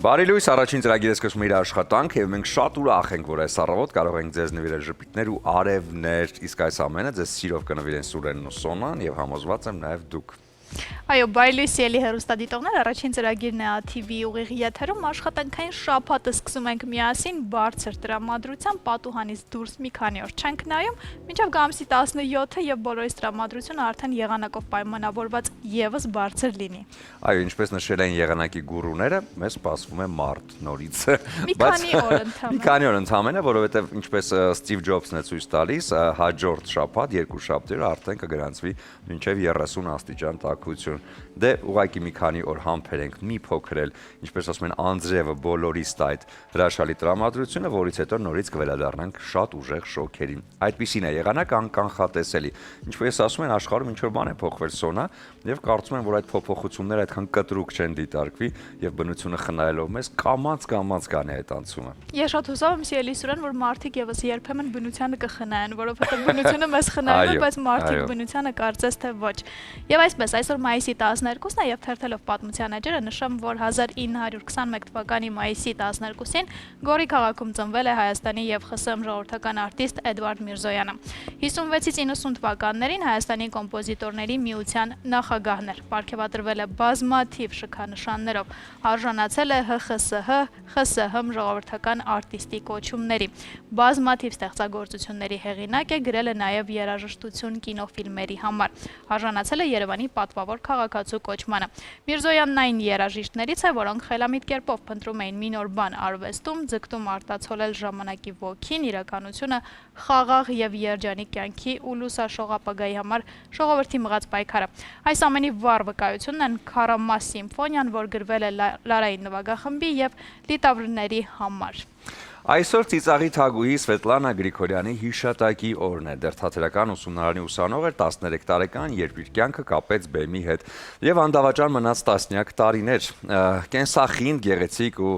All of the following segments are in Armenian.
Բարի լույս, առաջին ծրագիրը սկսում է իր աշխատանք եւ մենք շատ ուրախ ենք, որ այս առավոտ կարող ենք ձեզ նվիրել ժպիտներ ու արևներ, իսկ այս ամենը ձեզ սիրով կնվիրեն Սուրենն ու Սոնան եւ համոզված եմ նաեւ դուք։ Այո, բարի լույս ելի հեռուստադիտողներ, առաջին ծրագիրն է ATV ուղիղ եթերում, աշխատանքային շաբաթը սկսում ենք միասին բարձր տրամադրության պատուհանից դուրս մի քանի օր չենք նայում, մինչև գամսի 17-ը եւ բոլորիս տրամադրությունը արդեն եղանակով պայմանավորված եւս բարձր լինի։ Այո, ինչպես նշել են եղանակի գուրուները, մեզ սպասվում է մարտ նորից։ Մի քանի օր ընդհանրապես։ Մի քանի օր ընդհանրապես, որովհետեւ ինչպես Ստիվ Ջոբսն է ցույց տալիս, հաջորդ շաբաթ, երկու շաբթեր արդեն կգրանցվի մինչև 30 աստիճան տաքություն։ Դե ուղղակի մի քանի օր համբեր ենք մի փոքր էլ, ինչպես ասում են, անձրևը բոլորիս այդ հրաշալի տրամադրությունը, որից հետո նորից կվերադառնանք շատ ուժեղ շոկերին։ Այդպիսին է եղանակ անկանխատեսելի։ Ինչպես ասում են, աշխարհում ինչ որ բան է փոխվել Սոնա, եւ կարծում եմ, որ այդ փոփոխությունները այդքան կտրուկ չեն դիտարկվի եւ բնությունը խնայելով մեզ կամած գանի այդ անցումը։ Ես շատ հուսով եմ, Սիրելի Սուրեն, որ մարդիկ եւս երբեմն բնությանը կխնայեն, որովհետեւ բնությունը մեզ խնայում է, բայց մարդիկ բնությանը կարծես թե ոչ։ Եվ այսպես, այսօր մայիսի 12-ն է եւ թերթելով պատմության էջերը նշեմ, որ 1921 թվականի մայիսի 12-ին Գորի քաղաքում ծնվել է Հայաստանի եւ ԽՍՀՄ ժողովրդական արտիստ Էդվարդ Միրզոյանը։ 56-ից 90 թվականներին Հայաստանի կոմպոզիտորների միության նախագահն էր։ Պարգևատրվել է բազմաթիվ շքանշաններով, արժանացել է ՀԽՍՀ, ԽՍՀՄ ժողովրդական արտիստի կոչումների։ Բազմաթիվ ստեղծագործությունների հեղինակ է, գրել է նաեւ երաժշտություն կինոֆիլմերի համար։ Արժանացել է Երևանի պատվավոր քաղաքացու կոչմանը։ Միրզոյանն այն երաժիշտներից է, որոնք խելամիտ կերպով փնտրում էին մի նոր բան արվեստում, ձգտում արտացոլել ժամանակի ոգին, իրականությունը, խաղաղ եւ երջանիկ կյանքի ու լուսաշող ապագայի համար ժողովրդի մղած պայքարը։ Այս ամենի վառ վկայությունն են Քարամաս սիմֆոնիան, որ գրվել է Լարային նվագախմբի եւ լիտավրների համար։ Այսօր ծիծաղի թագուհի Սվետլանա Գրիգորյանի հիշատակի օրն է։ Դեռ թատերական ուսումնարանի ուսանող էր 13 տարեկան, երբ իր կյանքը կապեց բեմի հետ եւ անդավաճան մնաց տասնյակ տարիներ։ Կենսախինդ, գեղեցիկ ու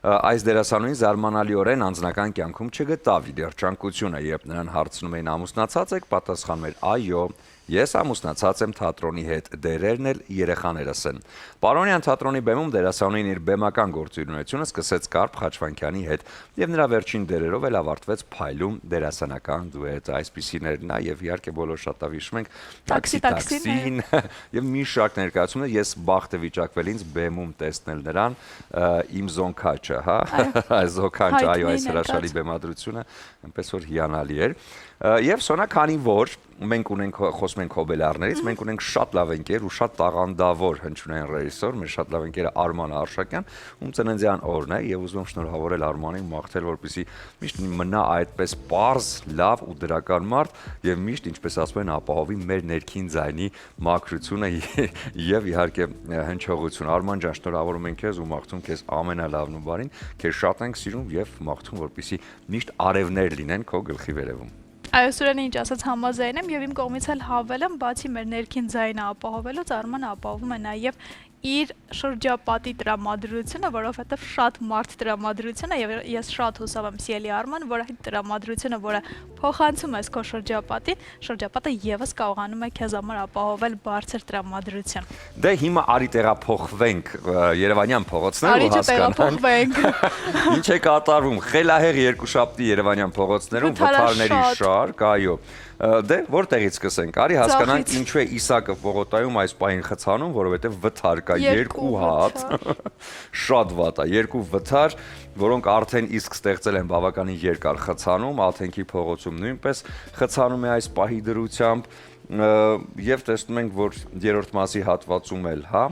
այս դերասանուհին զարմանալիորեն անձնական կյանքում չգտավ իր երջանկությունը, երբ նրան հարցնում էին ամուսնացած եք, պատասխանում էր այո։ Ես ամուսնացած եմ թատրոնի հետ, դերերն էլ երեխաներս են։ Պարոնյան թատրոնի բեմում դերասանուհին իր բեմական գործունեությունը սկսեց Կարպ Խաչվանքյանի հետ եւ նրա վերջին դերերով էլ ավարտվեց Փայլում դերասանական դուետ։ Այսպիսին էր նա եւ իհարկե բոլոր շատ հիշում ենք տաքսին եւ մի շարք ներկայացումներ։ Ես բախտ է վիճակվել ինձ բեմում տեսնել նրան, իմ զոնքաչը, հա, այս զոնքաչը, այո, այս հրաշալի բեմադրությունը այնպես որ հիանալի էր։ Եվ Սոնա, քանի որ մենք ունենք խոսում ենք հոբելարներից, մենք ունենք շատ լավ ընկեր ու շատ տաղանդավոր հնչյունային ռեժիսոր, մեր շատ լավ ընկերը Արման Արշակյան, ում ծննդյան օրն է եւ ուզում եմ շնորհավորել Արմանին, մաղթել, որպեսզի միշտ մնա այդպես պարզ, լավ ու դրական մարդ եւ միշտ, ինչպես ասում են, ապահովի մեր ներքին ձայնի մաքրությունը եւ իհարկե հնչողությունը։ Արման ջան, շնորհավորում ենք քեզ ու մաղթում քեզ ամենալավն ու բարին, քեզ շատ ենք սիրում եւ մաղթում, որպեսզի միշտ արևներ լինեն քո գլխի վերևում։ Այո, Սուրենը ինչ ասաց համաձայն եմ եւ իմ կողմից էլ հավելեմ, բացի մեր ներքին ձայնը ապահովելուց, Արմանը ապահովում է նաեւ իր շրջապատի տրամադրությունը, որովհետև շատ մարդ տրամադրությունը եւ ես շատ հուսով եմ Սիրելի Արման, որ այդ տրամադրությունը, որը փոխանցում ես քո շրջապատին, շրջապատը եւս կարողանում է քեզ համար ապահովել բարձր տրամադրություն։ Դե հիմա արի տեղափոխվենք Երևանյան փողոցներում ու հասկանանք։ Ինչ է կատարվում խելահեղ երկուշաբթի Երևանյան փողոցներում վթարների շարք, այո։ Դե որտեղից սկսենք, արի հասկանանք ինչու է Իսակը Պողոտայում այս պահին խցանում, որովհետև վթար կա երկու հատ, շատ վատ է, երկու վթար, որոնք արդեն իսկ ստեղծել են բավականին երկար խցանում, Ալթենքի փողոցում նույնպես խցանում է այս պահի դրությամբ, եւ տեսնում ենք, որ երրորդ մասի հատվածում էլ, հա,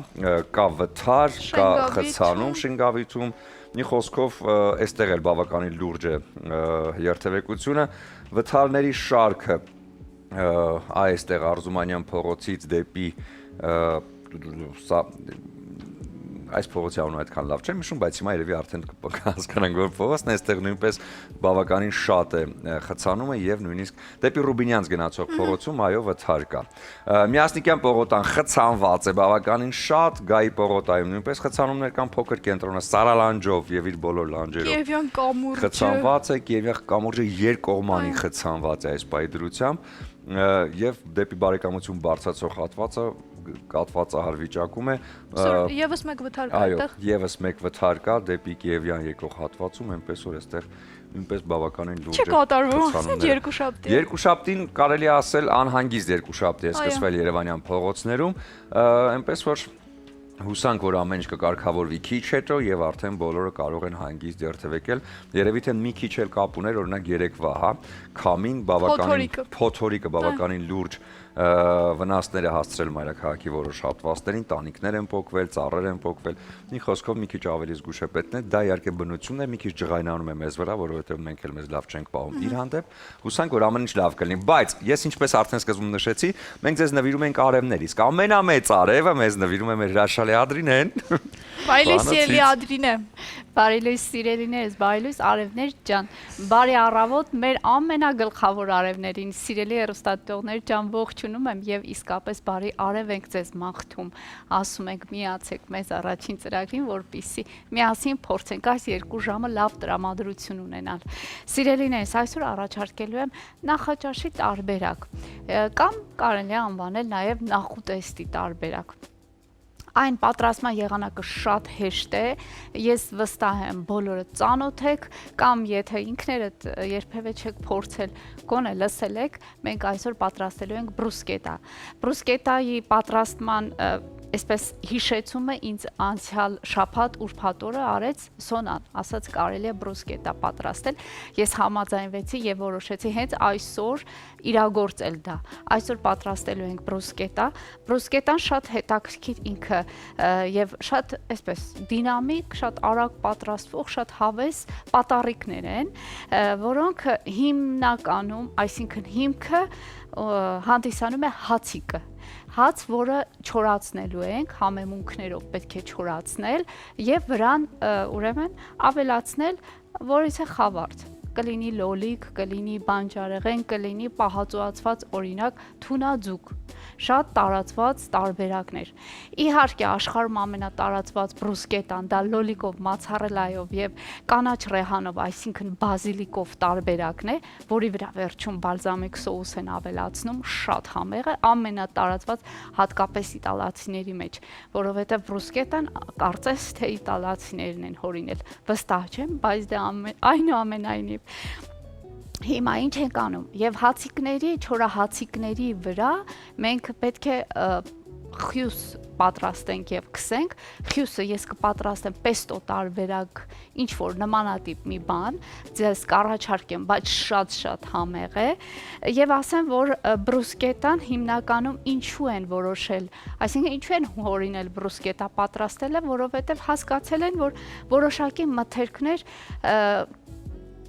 կա վթար, կա խցանում Շենգավիթում, մի խոսքով այստեղ էլ բավականին լուրջ է երթևեկությունը, վթարների շարքը այստեղ Արզումանյան փողոցից դեպի այս փողոցի անունը այդքան լավ չեմ հիշում, բայց հիմա երևի արդեն կհասկանանք, որ փողոցն է, այստեղ նույնպես բավականին շատ է խցանումը եւ նույնիսկ դեպի Ռուբինյանց գնացող փողոցում այո վթար կա։ Միասնիկյան պողոտան խցանված է բավականին շատ, Գայի պողոտայում նույնպես խցանումներ կան, փոքր կենտրոնը Սարալանջով եւ իր բոլոր լանջերով։ Կիևյան կամուրջը խցանված է, Կիևյան կամուրջը երկկողմանի խցանված է այս պայդրությամբ եւ դեպի բարեկամություն բարձրացող հատվածը կատվածահար վիճակում է։ Եվս մեկ վթար կա այդտեղ։ Այո, եւս մեկ վթար կա դեպի Կիևյան եկող հատվածում, այնպես որ այստեղ նույնպես բավականին լուրջ է։ Չի կատարվում, ասենք երկուշաբթի։ Երկուշաբթին կարելի է ասել անհանգիստ երկուշաբթի է սկսվել Երևանյան փողոցներում, այնպես որ հուսանք, որ ամեն ինչ կկարգավորվի քիչ հետո եւ արդեն բոլորը կարող են հանգիստ երթևեկել։ Երևի թե մի քիչ էլ կապ ուներ, օրինակ երեկվա, հա, քամին բավականին փոթորիկը բավականին լուրջ վնասներ է հասցրել մայրաքաղաքի որոշ հատվածներին, տանիքներ են պոկվել, ծառեր են պոկվել։ Մի խոսքով մի քիչ ավելի զգուշ է պետք է, դա իհարկե բնությունն է, մի քիչ ջղայնանում է մեզ վրա, որովհետեւ մենք էլ մեզ լավ չենք պահում իր հանդեպ։ Հուսանք, որ ամեն ինչ լավ կլինի, բայց ես ինչպես արդեն սկզբում նշեցի, մենք ձեզ նվիրում ենք արևներ, իսկ ամենամեծ արևը մեզ նվիրում է մեր հրաշալի Ադրինեն։ Բարի սիրելի Ադրինե։ Բարի լույս սիրելիներս, բարի լույս արևներ ջան։ Բարի առավոտ մեր ամենագլխավոր արևներին, սիրելի հեռուստադիտողներ ջան, ողջունում եմ եւ իսկապես բարի արև ենք ձեզ մաղթում։ Ասում ենք միացեք մեզ առաջին ծրագրին, որպեսզի միասին փորձենք այս 2 ժամը լավ տրամադրություն ունենալ։ Սիրելիներս, այսօր առաջարկելու եմ նախաճաշի տարբերակ կամ կարելի է անվանել նաեւ նախուտեստի տարբերակ։ Այն պատրաստման եղանակը շատ հեշտ է, ես վստահ եմ բոլորը ծանոթ եք կամ եթե ինքներդ երբևէ չեք փորձել, գոնե լսել եք, մենք այսօր պատրաստելու ենք բրուսկետա։ Բրուսկետայի պատրաստման այսպես հիշեցում է ինձ անցյալ շաբաթ ուրբաթ օրը արեց Սոնան, ասաց կարելի է բրուսկետա պատրաստել։ Ես համաձայնվեցի եւ որոշեցի հենց այսօր իրագործել դա։ Այսօր պատրաստելու ենք բրուսկետա։ Բրուսկետան շատ հետաքրքիր ինքը եւ շատ այսպես դինամիկ, շատ արագ պատրաստվող, շատ հավես պատառիկներ են, որոնք հիմնականում, այսինքն հիմքը հանդիսանում է հացիկը։ Հաց, որը չորացնելու ենք, համեմունքներով պետք է չորացնել եւ վրան ուրեմն ավելացնել որից է խավարդ։ Կլինի լոլիկ, կլինի բանջարեղեն, կլինի պահածոացված օրինակ թունաձուկ։ Շատ տարածված տարբերակներ։ Իհարկե աշխարհում ամենատարածված բրուսկետան դա լոլիկով, մացարելայով եւ կանաչ ռեհանով, այսինքն բազիլիկով տարբերակն է, որի վրա վերջում բալզամիկ սոուս են ավելացնում, շատ համեղ է, ամենատարածված հատկապես իտալացիների մեջ, որովհետեւ բրուսկետան կարծես թե իտալացիներն են հորինել։ Վստահ չեմ, բայց դա այնուամենայնիվ Հիմա ինչ ենք անում եւ հացիկների, չորահացիկների վրա մենք պետք է խյուս պատրաստենք եւ քսենք։ Խյուսը ես կպատրաստեմ պեստո տարբերակ, ինչ որ նմանատիպ մի բան, ձեզ կառաջարկեմ, բայց շատ համեղ է եւ ասեմ, որ բրուսկետան հիմնականում ինչու են որոշել, այսինքն ինչու են հորինել բրուսկետա պատրաստելը, որովհետեւ հասկացել են, որ որոշակի մթերքներ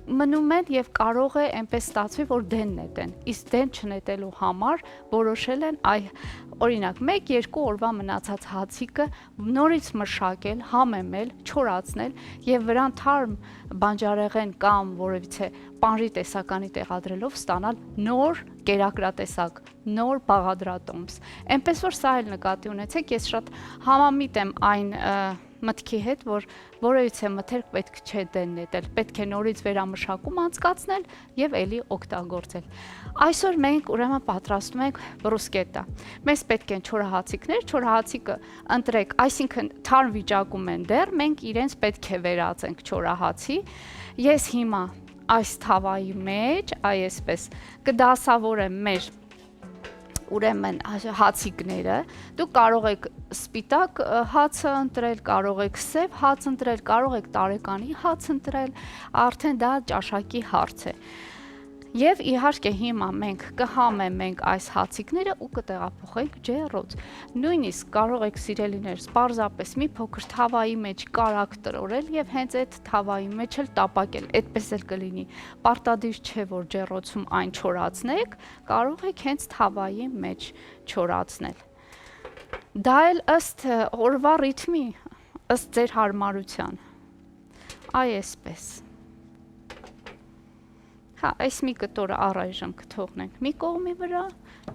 մնում են եւ կարող է այնպես ստացվի, որ դեն նետեն։ Իսկ դեն չնետելու համար որոշել են օրինակ 1-2 օրվա մնացած հացիկը նորից մշակել, համեմել, չորացնել եւ վրան թարմ բանջարեղեն կամ որևիցե պանրի տեսականի տեղադրելով ստանալ նոր կերակրատեսակ, նոր բաղադրատոմս։ Այնպես որ սա էլ նկատի ունեցեք, ես շատ համամիտ եմ այն մտքի հետ, որ որևիցե մթերք պետք չէ դեն նետել, պետք է նորից վերամշակում անցկացնել եւ ելի օգտագործել։ Այսօր մենք ուրեմն պատրաստում ենք բրուսկետա։ Մեզ պետք են չորահացիկներ, չորահացիկը ընտրեք, այսինքն թարմ վիճակում են դեռ, մենք իրենց պետք է վերածենք չորահացի։ Ես հիմա այս թավայի մեջ, այսպես կդասավորեմ մեր ուրեմն հացիկները, դուք կարող եք սպիտակ հացը ընտրել, կարող եք սև հաց ընտրել, կարող եք տարեկանի հաց ընտրել, արդեն դա ճաշակի հարց է։ Եվ իհարկե հիմա մենք կհամեմենք այս հացիկները ու կտեղափոխենք ջեռոց։ Նույնիսկ կարող եք սիրելիներս պարզապես մի փոքր թավայի մեջ կարակ տրորել եւ հենց այդ թավայի մեջ էլ տապակել, այդպես էլ կլինի։ Պարտադիր չէ, որ ջեռոցում այն չորացնեք, կարող եք հենց թավայի մեջ չորացնել։ Դա էլ ըստ օրվա ռիթմի, ըստ ձեր հարմարության։ Այսպես։ Հա, այս մի կտորը առայժմ կթողնենք մի կողմի վրա,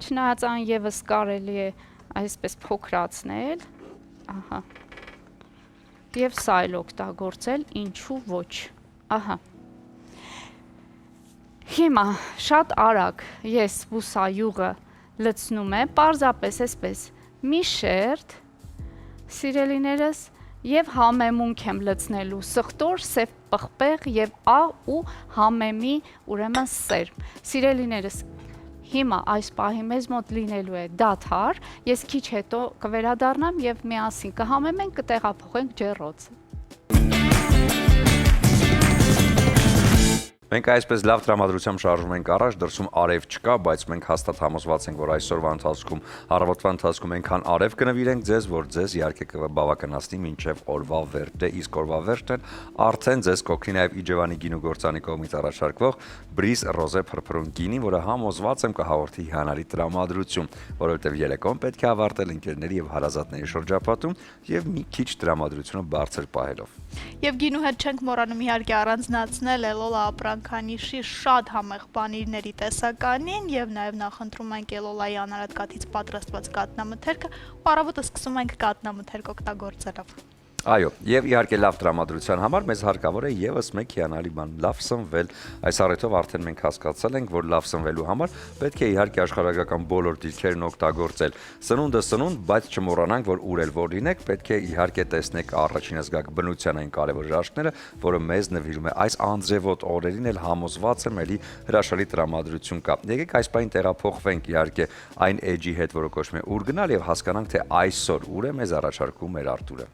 չնայած այն եւս կարելի է այսպես փոքրացնել, ահա, եւ սա էլ օգտագործել, ինչու ոչ, ահա։ Հիմա շատ արագ ես բուսայուղը լցնում եմ, պարզապես այսպես մի շերտ, սիրելիներս, եւ համեմունք եմ լցնելու սխտոր, սև պղպեղ եւ աղ ու համեմի ուրեմն սերմ։ Սիրելիներս, հիմա այս պահի մեզ մոտ լինելու է դադար, ես քիչ հետո կվերադառնամ եւ միասին կհամեմենք, կտեղափոխենք ջեռոցը։ Մենք այսպես լավ տրամադրությամբ շարժվում ենք առաջ, դրսում արև չկա, բայց մենք հաստատ համոզված ենք, որ այսօրվա ընթացքում, առավոտվա ընթացքում այնքան արև կնվիրենք ձեզ, որ ձեզ իհարկե կբավականացնի մինչև օրվա վերջը, իսկ օրվա վերջն արդեն ձեզ կօգնի նաև Իջևանի գինու գործանի կողմից առաջարկվող Բրիզ Ռոզե փրփրուն գինի, որը համոզված եմ կհաղորդի հիանալի տրամադրություն, որովհետև երեկոն պետք է ավարտել ընկերների եւ հարազատների շրջապատում եւ մի քիչ տրամադրությունը բարձր պահելով։ Եվ գինու հետ չենք մոռանում իհարկե առանձնացնել Էլոլա ապրանքանիշի շատ համեղ պանիրների տեսականին եւ նաեւ նախընտրում ենք Էլոլայի անարատ կաթից պատրաստված կատնամթերքը, ու առավոտը սկսում ենք կատնամթերք օգտագործելով։ Այո, եւ իհարկե լավ տրամադրության համար մեզ հարկավոր է եւս մեկ հիանալի բան՝ լավ սնվել։ Այս առիթով արդեն մենք հասկացել ենք, որ լավ սնվելու համար պետք է իհարկե աշխարհագրական բոլոր դիրքերն օգտագործել։ Սնունդը սնունդ, բայց չմոռանանք, որ ուր էլ որ լինեք, պետք է իհարկե տեսնեք առաջինս գաք բնության այն կարևոր հրաշքները, որը մեզ նվիրում է այս անձևոտ օրերին էլ համոզված եմ էլի հրաշալի տրամադրություն կա։ Եկեք այս պայն տեղափոխվենք իհարկե այն էջի հետ, որը կոչվում է ուր գնալ, եւ հասկանանք, թե այսօր ուր է մեզ առաջարկում մեր Արտուրը։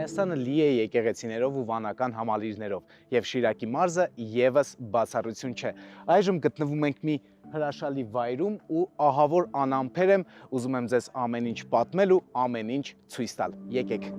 Հայաստանը լի է եկեղեցիներով ու վանական համալիրներով, եւ Շիրակի մարզը եւս բացառություն չէ։ Այժմ գտնվում ենք մի հրաշալի վայրում ու ահավոր անամփեր եմ, ուզում եմ ձեզ ամեն ինչ պատմել ու ամեն ինչ ցույց տալ։ Եկեք։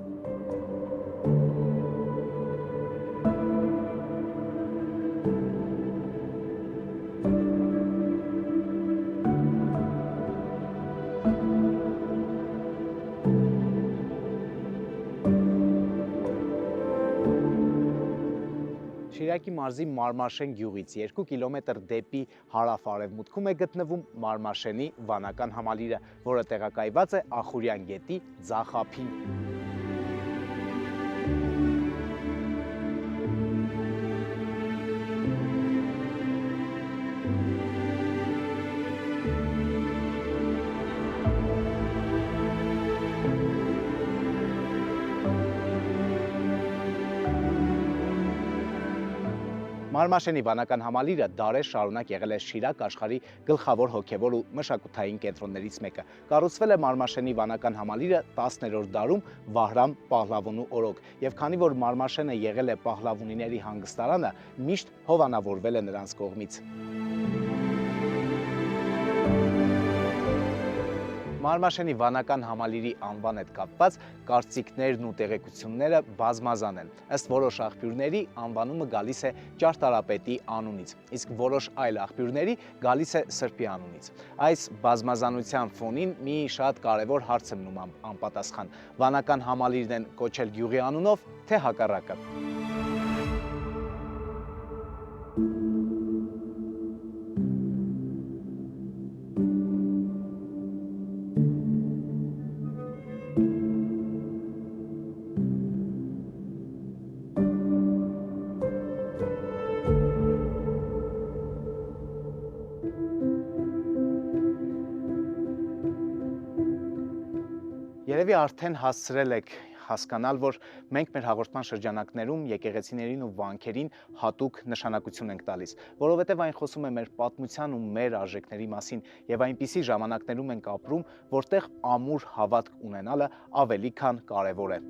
Շիրակի մարզի Մարմաշեն գյուղից 2 կիլոմետր դեպի հարավ-արևմուտքում է գտնվում Մարմաշենի վանական համալիրը, որը տեղակայված է Ախուրյան գետի ձախ ափին։ Մարմաշենի վանական համալիրը դարեր շարունակ եղել է Շիրակ աշխարհի գլխավոր հոգևոր ու մշակութային կենտրոններից մեկը։ Կառուցվել է Մարմաշենի վանական համալիրը 10-րդ դարում Վահրամ Պահլավոնու օրոք, եւ քանի որ Մարմաշենը եղել է պահլավունիների հանգստարանը, միշտ հովանավորվել է նրանց կողմից։ Մարմաշենի վանական համալիրի անվան հետ կապված կարծիքներն ու տեղեկությունները բազմազան են։ Ըստ որոշ աղբյուրների անվանումը գալիս է ճարտարապետի անունից, իսկ որոշ այլ աղբյուրների գալիս է Սրբի անունից։ Այս բազմազանության ֆոնին մի շատ կարևոր հարց է մնում անպատասխան. վանական համալիրն են կոչել գյուղի անունով, թե հակառակը։ Երևի արդեն հասցրել եք հասկանալ, որ մենք մեր հաղորդման շրջանակներում եկեղեցիներին ու վանքերին հատուկ նշանակություն ենք տալիս, որովհետև այն խոսում է մեր պատմության ու մեր արժեքների մասին, եւ այնպիսի ժամանակներում ենք ապրում, որտեղ ամուր հավատք ունենալը ավելի քան կարևոր է։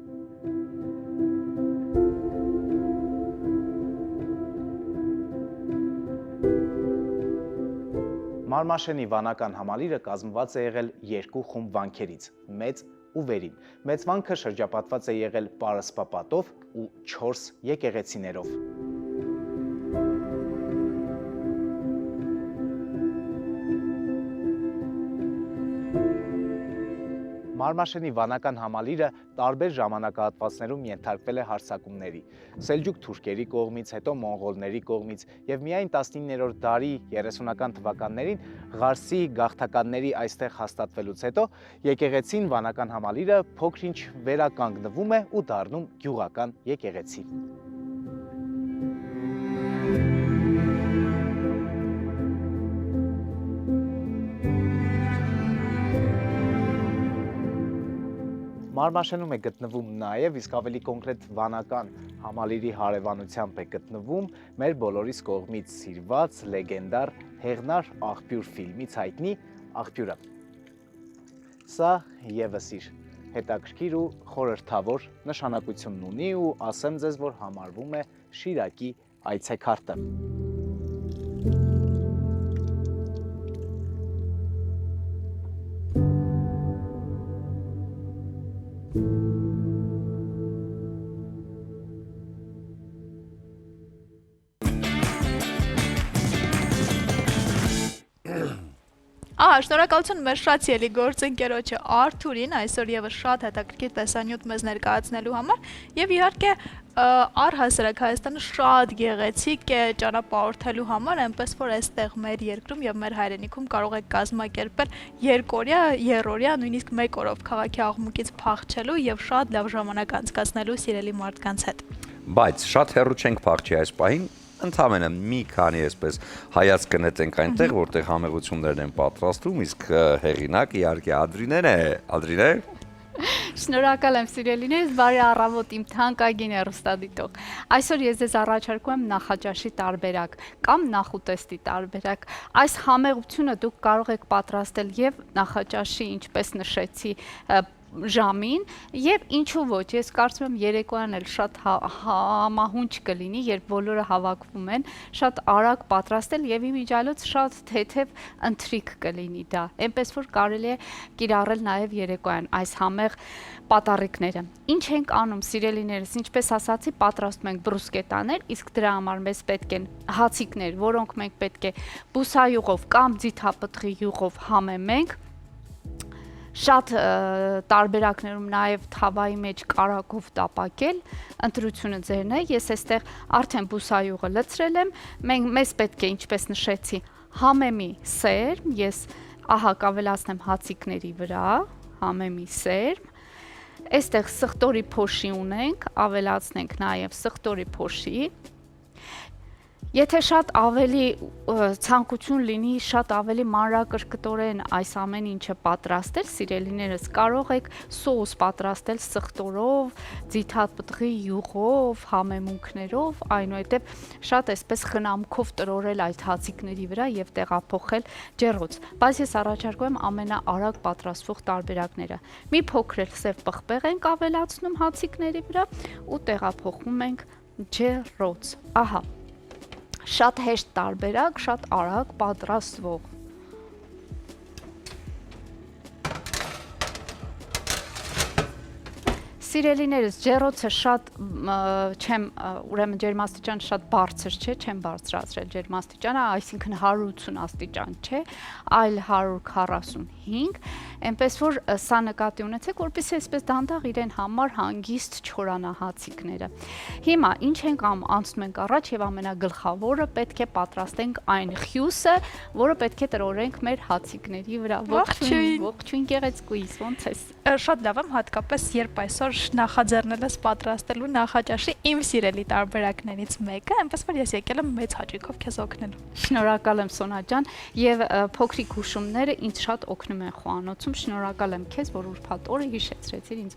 Մարմաշենի վանական համալիրը կազմված է եղել 2 խումբ վանքերից՝ մեծ ու վերին։ Մեծ վանքը շրջապատված է եղել պարսպապատով ու 4 եկեղեցիներով։ Մարմաշենի վանական համալիրը տարբեր ժամանակահատվածներում ենթարկվել է հարձակումների։ Սելջուկ թուրքերի կողմից, հետո մոնղոլների կողմից եւ միայն 19-րդ դարի 30-ական թվականներին Ղարսի գաղթականների այստեղ հաստատվելուց հետո եկեղեցին վանական համալիրը փոքր-ինչ վերականգնվում է ու դառնում գյուղական եկեղեցի։ Մարմաշենում է գտնվում նաև, իսկ ավելի կոնկրետ վանական համալիրի հարևանությամբ է գտնվում մեր բոլորիս կողմից սիրված լեգենդար Հեղնար աղբյուր ֆիլմից հայտնի աղբյուրը։ Սա ևս իր հետաքրքիր ու խորհրդավոր նշանակությունն ունի ու ասեմ ձեզ, որ համարվում է Շիրակի այցեքարտը։ Շնորհակալություն մեր շատ սիրելի գործընկերոջը Արթուրին այսօր եւս շատ հետաքրքիր տեսանյութ մեզ ներկայացնելու համար եւ իհարկե առհասարակ Հայաստանը շատ գեղեցիկ է ճանապարհորդելու համար, այնպես որ այստեղ մեր երկրում եւ մեր հայրենիքում կարող եք կազմակերպել երկօրյա, երրորդյա, նույնիսկ մեկ օրով քաղաքի աղմուկից փախչելու եւ շատ լավ ժամանակ անցկացնելու սիրելի մարդկանց հետ։ Բայց շատ հեռու չենք փախչի այս պահին։ Ընդամենը մի քանի այսպես հայացք կնետենք այնտեղ, որտեղ համեղություններն են պատրաստում, իսկ հեղինակ իհարկե Ադրինեն է։ Ադրինե։ Շնորհակալ եմ սիրելիներս, բարի առավոտ իմ թանկագին հեռուստադիտող։ Այսօր ես ձեզ առաջարկում եմ նախաճաշի տարբերակ կամ նախուտեստի տարբերակ։ Այս համեղությունը դուք կարող եք պատրաստել եւ նախաճաշի, ինչպես նշեցի, ժամին եւ ինչու ոչ, ես կարծում եմ երեկոյան էլ շատ համահունչ կլինի, երբ բոլորը հավաքվում են, շատ արագ պատրաստել եւ իմիջիալոց շատ թեթև ընթրիք կլինի դա։ Այնպես որ կարելի է կիրառել նաեւ երեկոյան այս համեղ պատառիկները։ Ինչ ենք անում, սիրելիներս, ինչպես ասացի, պատրաստում ենք բրուսկետաներ, իսկ դրա համար մեզ պետք են հացիկներ, որոնք մենք պետք է բուսայուղով կամ ձիթապտղի յուղով համեմենք։ Շատ տարբերակներում նաև թավայի մեջ կարագով տապակել, ընտրությունը ձերն է, ես այստեղ արդեն բուսայուղը լցրել եմ, մեզ պետք է, ինչպես նշեցի, համեմի սերմ, ես ահա կավելացնեմ հացիկների վրա, համեմի սերմ, այստեղ սխտորի փոշի ունենք, ավելացնենք նաև սխտորի փոշի, Եթե շատ ավելի ցանկություն լինի, շատ ավելի մանրակրկտորեն այս ամեն ինչը պատրաստել, սիրելիներս, կարող եք սոուս պատրաստել սխտորով, ձիթապտղի յուղով, համեմունքներով, այնուհետև շատ այսպես խնամքով տրորել այդ հացիկների վրա եւ տեղափոխել ջեռոց։ Բայց ես առաջարկում եմ ամենաարագ պատրաստվող տարբերակները։ Մի փոքր էլ սև պղպեղ ենք ավելացնում հացիկների վրա ու տեղափոխում ենք ջեռոց։ Ահա Շատ հեշտ տարբերակ, շատ արագ պատրաստվող։ Սիրելիներս, ջեռոցը շատ չեմ, ուրեմն ջերմաստիճանը շատ բարձր չէ, չեմ բարձրացրել ջերմաստիճանը, այսինքն 180 աստիճան չէ, այլ 145, այնպես որ սա նկատի ունեցեք, որպեսզի այսպես դանդաղ իրեն համար հանգիստ չորանա հացիկները։ Հիմա ինչ ենք անցնում ենք առաջ եւ ամենագլխավորը պետք է պատրաստենք այն խյուսը, որը պետք է տրորենք մեր հացիկների վրա։ Ողջույն գեղեցկուիս, ոնց ես։ Շատ լավ եմ, հատկապես երբ այսօր նախաձեռնել ես պատրաստելու նախաճաշի իմ սիրելի տարբերակներից մեկը, այնպես որ ես եկել եմ մեծ հաճույքով քեզ օգնելու։ Շնորհակալ եմ Սոնա ջան, եւ փոքրիկ հուշումները ինձ շատ օգնում են խոհանոցում։ Շնորհակալ եմ քեզ, որ ուրբաթ օրը հիշեցրեցիր ինձ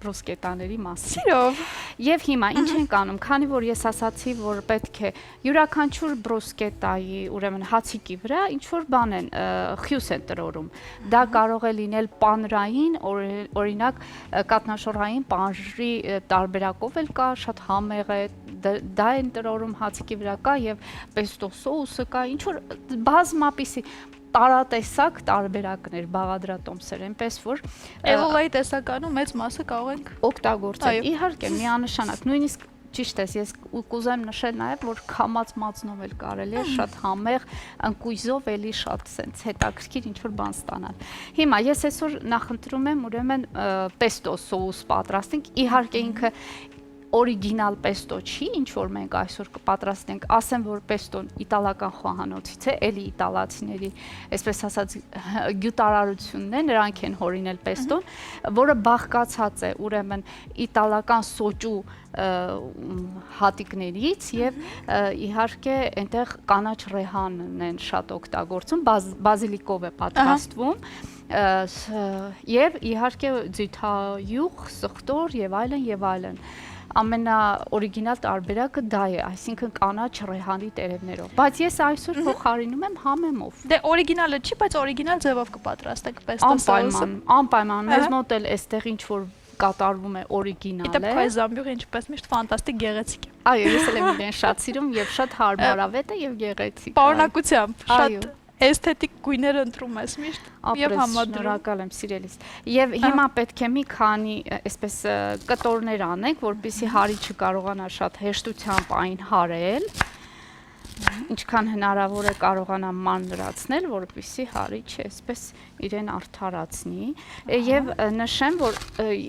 բրուսկետաների մասին։ Սիրով։ Եվ հիմա ինչ ենք անում, քանի որ ես ասացի, որ պետք է յուրաքանչյուր բրուսկետայի, ուրեմն հացիկի վրա ինչ որ բան են խյուս են տրորում։ Դա կարող է լինել պանրային, օրինակ կատնաշորային պանրի տարբերակով էլ կա, շատ համեղ է, դա են տրորում հացիկի վրա կա եւ պեստո սոուսը կա, ինչ որ բազմապիսի տարատեսակ տարբերակներ, բաղադրատոմսեր, այնպես որ Էվոլայի տեսականում մեծ մասը կարող ենք օգտագործել։ Իհարկե, միանշանակ, նույնիսկ ճիշտ է, ես կուզեմ նշել նաև, որ քամած մածնով էլ կարելի է շատ համեղ ընկույզով էլի շատ սենց հետաքրքիր ինչ-որ բան ստանալ։ Հիմա ես այսօր նախընտրում եմ ուրեմն պեստո սոուս պատրաստենք, իհարկե ինքը օրիգինալ պեստո չի, ինչ որ մենք այսօր կպատրաստենք, ասեմ, որ պեստոն իտալական խոհանոցից է, էլի իտալացիների, այսպես ասած, գյուտարարությունն է, նրանք են հորինել պեստոն, որը բաղկացած է ուրեմն իտալական սոճու հատիկներից եւ իհարկե այնտեղ կանաչ ռեհանն են շատ օգտագործում, բազիլիկով է պատրաստվում եւ իհարկե ձիթայուղ, սխտոր եւ այլն ամենաօրիգինալ տարբերակը դա է, այսինքն կանաչ ռեհանի տերևներով։ Բայց ես այսօր փոխարինում եմ համեմով։ Դե օրիգինալը չի, բայց օրիգինալ ձևով կպատրաստենք պեստո սոուսը։ Անպայման, մեզ մոտ էլ այստեղ ինչ որ կատարվում է օրիգինալ է։ Իդեպ քո զամբյուղը ինչպես միշտ ֆանտաստիկ գեղեցիկ է։ Այո, ես էլ եմ իրեն շատ սիրում եւ շատ հարմարավետ է եւ գեղեցիկ։ Պարունակությամբ շատ էսթետիկ գույներ ընտրում ես միշտ եւ համադրում։ Շնորհակալ եմ սիրելիս։ Եվ հիմա պետք է մի քանի այսպես կտորներ անենք, որպեսզի հարիչը կարողանա շատ հեշտությամբ այն հարել։ Ինչքան հնարավոր է կարողանամ ման լրացնել, որպեսզի հարիչը այսպես իրեն արդարացնի եւ նշեմ, որ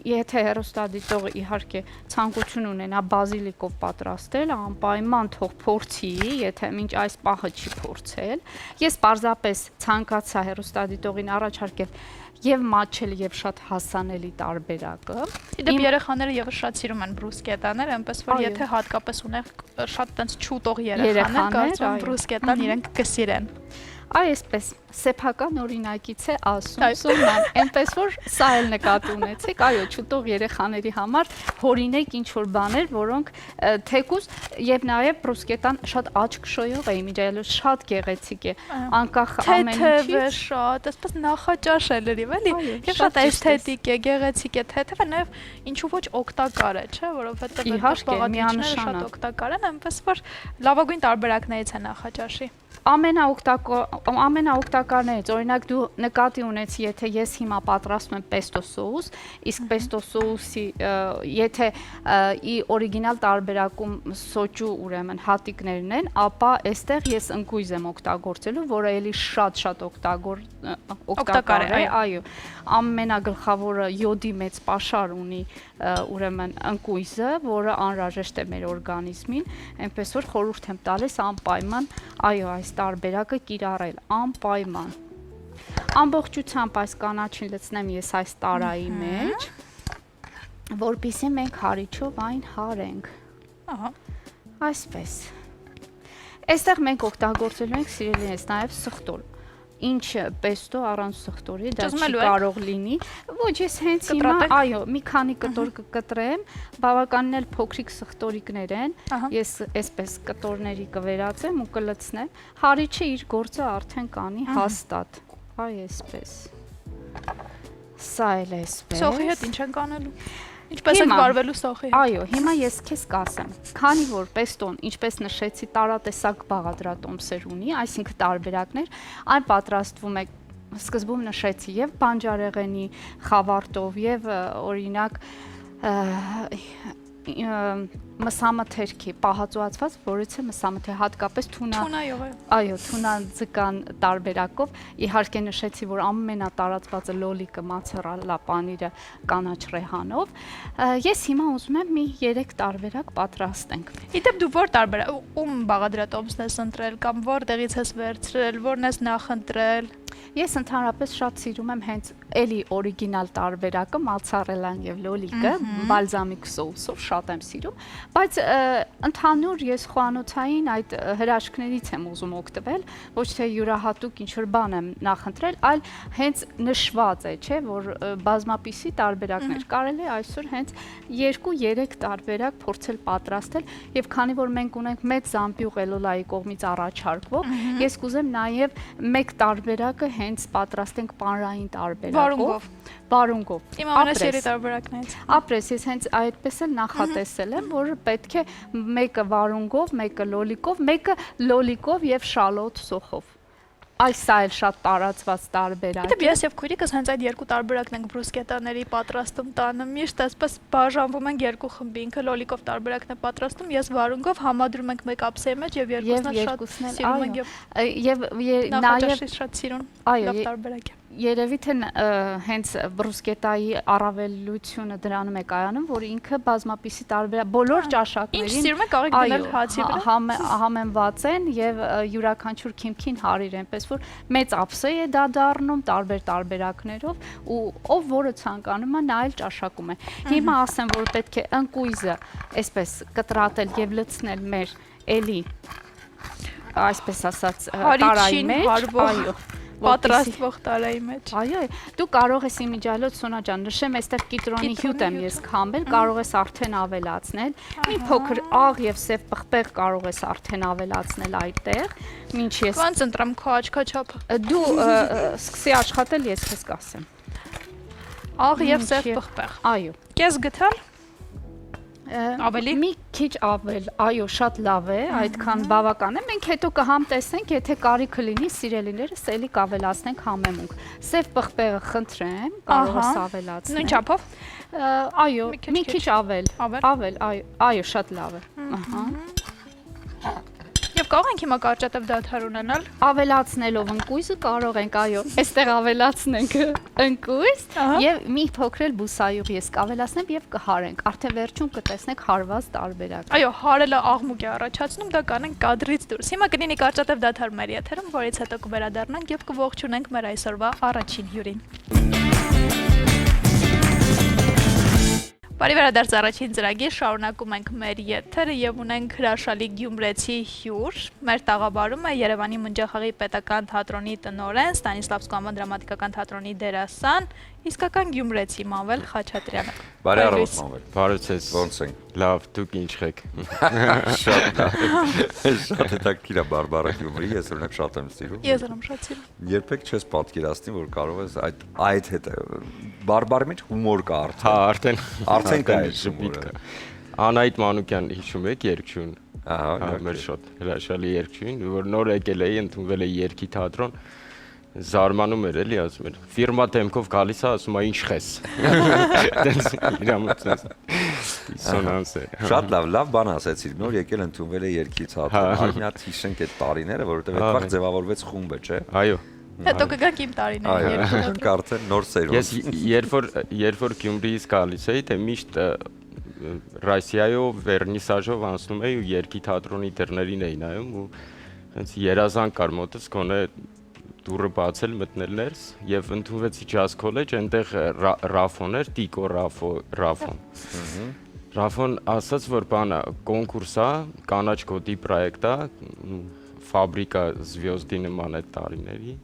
եթե հեռուստադիտողը իհարկե ցանկություն ունենա բազիլիկով պատրաստել, անպայման թող փորձի, եթե մինչ այս պահը չի փորձել։ Ես պարզապես ցանկացա հեռուստադիտողին առաջարկել եւ մաչել եւ շատ հասանելի տարբերակը։ Իդեպ երեխաները եւս շատ սիրում են բրուսկետաներ, այնպես որ եթե հատկապես ունենք շատ տենց չուտող երեխաներ, կարծում եմ բրուսկետան իրենք կսիրեն։ Այսպես սեփական օրինակից է ասում Սոնան, այնպես որ սա էլ նկատի ունեցեք, այո, չուտող երեխաների համար հորինեք ինչ որ բաներ, որոնք թեկուզ եւ նաեւ բրուսկետան շատ աչք շոյող է, իրել շատ գեղեցիկ է, անկախ ամեն ինչից։ Թեթև է շատ, այսպես նախաճաշ է լրիվ էլի, եւ շատ էսթետիկ է, գեղեցիկ է, թեթև է, նաեւ ինչու ոչ օգտակար է, չէ, որովհետեւ բաղադրիչները շատ օգտակար են, այնպես որ լավագույն տարբերակներից է նախաճաշի։ Ամենաօգտակարներից, օրինակ դու նկատի ունեցի, եթե ես հիմա պատրաստում եմ պեստո սոուս, իսկ պեստո սոուսի, եթե օրիգինալ տարբերակում սոճու ուրեմն հատիկներն են, ապա այստեղ ես ընկույզ եմ օգտագործելու, որը էլի շատ օգտակար է, այո, ամենագլխավորը յոդի մեծ պաշար ունի ուրեմն ընկույզը, որը անհրաժեշտ է մեր օրգանիզմին, այնպես որ խորհուրդ եմ տալիս անպայման, այո, այս տարբերակը կիրառել, անպայման։ Ամբողջությամբ այս կանաչին լցնեմ ես այս տարայի մեջ, որպեսզի մենք հարիչով այն հարենք։ Այսպես։ Այստեղ մենք օգտագործելու ենք սիրելիներս նաև սխտոր։ Ինչ պեստո առանց սխտորի դա չի կարող լինի։ Ոչ, ես հենց հիմա, այո, մի քանի կտոր կկտրեմ, բավականին էլ փոքրիկ սխտորիկներ են։ Ես այսպես կտորների կվերածեմ ու կլցնեմ։ Հարիչը իր գործը արդեն կանի հաստատ։ Այ այսպես։ Սա էլ այսպես։ Սոխի հետ ինչ ենք անելու։ Ինչպես եք վարվելու սոխի հետ։ Այո, հիմա ես քեզ կասեմ, քանի որ պեստոն, ինչպես նշեցի, տարատեսակ բաղադրատոմսեր ունի, այսինքն տարբերակներ, այն պատրաստվում է, սկզբում նշեցի, եւ բանջարեղենի խավարտով, եւ օրինակ մսամթերքի պահածոացված, որից է մսամթեր, հատկապես թունայով է։ Այո, թունաձկան տարբերակով, իհարկե նշեցի, որ ամենատարածվածը լոլիկը, մացերալա պանիրը կանաչ ռեհանով։ Ես հիմա ուզում եմ մի 3 տարբերակ պատրաստենք։ Իդեպ դու որ տարբերակ ում բաղադրատոմսն ես ընտրել կամ որտեղից ես վերցրել, որն ես նախընտրել։ Ես ընդհանրապես շատ սիրում եմ հենց էլի օրիգինալ տարբերակը, մացարելան եւ լոլիկը, բալզամիկ սոուսով շատ եմ սիրում, բայց ընդհանուր ես խոհանոցային այդ հրաշքներից եմ ուզում օգտվել, ոչ թե յուրահատուկ ինչ-որ բան եմ նախընտրել, այլ հենց նշված է, չէ, որ բազմապիսի տարբերակներ կարելի է այսօր հենց 2-3 տարբերակ փորձել պատրաստել եւ քանի որ մենք ունենք մեծ զամբյուղ Էլոլայի կողմից առաջարկվող, ես կուզեմ նաեւ մեկ տարբերակը հենց պատրաստենք պանրային տարբերակով, վարունգով։ Իմ ամենասիրելի տարբերակներից։ Ապրես, ես հենց այդպես էլ նախատեսել եմ, որ պետք է մեկը վարունգով, մեկը լոլիկով եւ շալոտ սոխով։ Այս սա էլ շատ տարածված տարբերակ Դե ես եւ քույրիկս հենց այդ երկու տարբերակն ենք բրուսկետաների պատրաստում տանը միշտ այսպես բաժանվում են երկու խմբի ինքը լոլիկով տարբերակն է պատրաստում ես վարունգով համադրում ենք մեկ ափսեի մեջ եւ երկուսն էլ շատ սիրում ենք եւ նաեւ շատ սիրուն լավ տարբերակ է Երևի թե հենց բրուսկետայի առավելությունը դրանում է կայանում, որ ինքը բազմապիսի տարբերակ բոլոր ճաշակներին ինչ սիրում եք կարող եք դնել հացի վրա համեմված են եւ յուրաքանչյուր քիմքին հարիր են, պես որ մեծ ափսե է դա դառնում տարբեր տարբերակներով ու ով որը ցանկանում է նա էլ ճաշակում է։ Հիմա ասեմ, որ պետք է ընկույզը այսպես կտրատել եւ լցնել մեր էլի այսպես ասած տարայի մեջ, այո պատրաստվող տարայի մեջ։ Այո, դու կարող ես իմիջիայլոց Սոնա ջան, նշեմ, այստեղ կիտրոնի հյութ եմ ես քամել, կարող ես արդեն ավելացնել։ Մի փոքր աղ եւ սև պղպեղ կարող ես արդեն ավելացնել այդտեղ, ինչ ես։ Ոնց ընտրեմ քո աչքաչափը։ Դու սկսի աշխատել, ես քեզ կասեմ։ Աղ եւ սև պղպեղ։ Այո։ Կես գտալ։ Ավելի մի քիչ ավել, այո, շատ լավ է, այդքան բավական է։ Մենք հետո կհամտեսենք, եթե կարիքը լինի, սիրելիներս էլի կավելացնենք համեմունք։ Սև պղպեղը խնդրեմ, կարող ես ավելացնել։ Նույն չափով։ Այո, մի քիչ ավել, այո, շատ լավ է։ Ահա։ Եվ կարող ենք հիմա կարճատև դադար ունենալ։ Ավելացնելով ընկույզը կարող ենք, այո, այստեղ ավելացնենք ընկույզ եւ մի փոքր էլ բուսայուղ ես կավելացնեմ եւ կհարենք։ Արդեն վերջում կտեսնեք հարված տարբերակ։ Այո, հարելը աղմուկ է առաջացնում, դա կանենք կադրից դուրս։ Հիմա կլինի կարճատև դադար մեր եթերում, որից հետո կվերադառնանք եւ կողջունենք մեր այսօրվա առաջին հյուրին։ Բարի վերադարձ առաջին ծրագիր, շարունակում ենք մեր եթերը եւ ունենք հրաշալի գյումրեցի հյուր։ Մեր տաղավարում է Երևանի Մնջախաղի պետական թատրոնի տնօրեն, Ստանիսլավսկու անվան դրամատիկական թատրոնի դերասան, իսկական գյումրեցի Մանվել Խաչատրյանը։ Բարի առավոտ Մանվել։ Բարի ցես։ Ոնց ենք։ Լավ, դուք ինչ եք։ Շատ լավ։ Շատ հետաքրքիր է բարբառը գյումրի, ես օրինակ շատ եմ սիրում։ Ես եմ շատ սիրում։ Երբեք չես պատկերացնի, որ կարող ես այդ հետ բարբառի մեջ հումոր կա արդեն։ Հա, Արդեն կա այդ ժպիտ կա։ Անահիտ Մանուկյան հիշում եք երկչուն։ Ահա, մեր շատ հրաշալի երկչուն, որ նոր եկել էի, ընդունվել էի երկի թատրոն։ Զարմանում էր էլի, ասում էր, ֆիրմա դեմքով գալիս է, ասում է ինչ խես։ Դենց իրամուտս։ Դիսոնանս է։ Շատ լավ բան ասեցիր, նոր եկել ընդունվել է երկի թատրոն։ Արի մի հատ հիշենք այդ տարիները, որովհետև այդ վաղ ձևավորվեց խումբը, չէ։ Այո։ Հետո կգանք իմ տարիները։ Այո, արդեն նոր սերունդ։ Ես երբ որ Գյումրիից գալիս էի, դե միշտ Ռասիայով վերնիսաժով անցնում էի ու երկի թատրոնի դռներին էի նայում ու հենց երազանք կար մոտս գոնե դուռը բացել մտնել ներս եւ ընդունվեցի Jazz College, այնտեղ Ռաֆոն էր, Տիկո Ռաֆոն։ Ռաֆոն ասաց, որ բանը կոնկուրս է, կանաչ գոտի պրոյեկտ է, ֆաբրիկա Զվյոզդի նման այդ տարիների։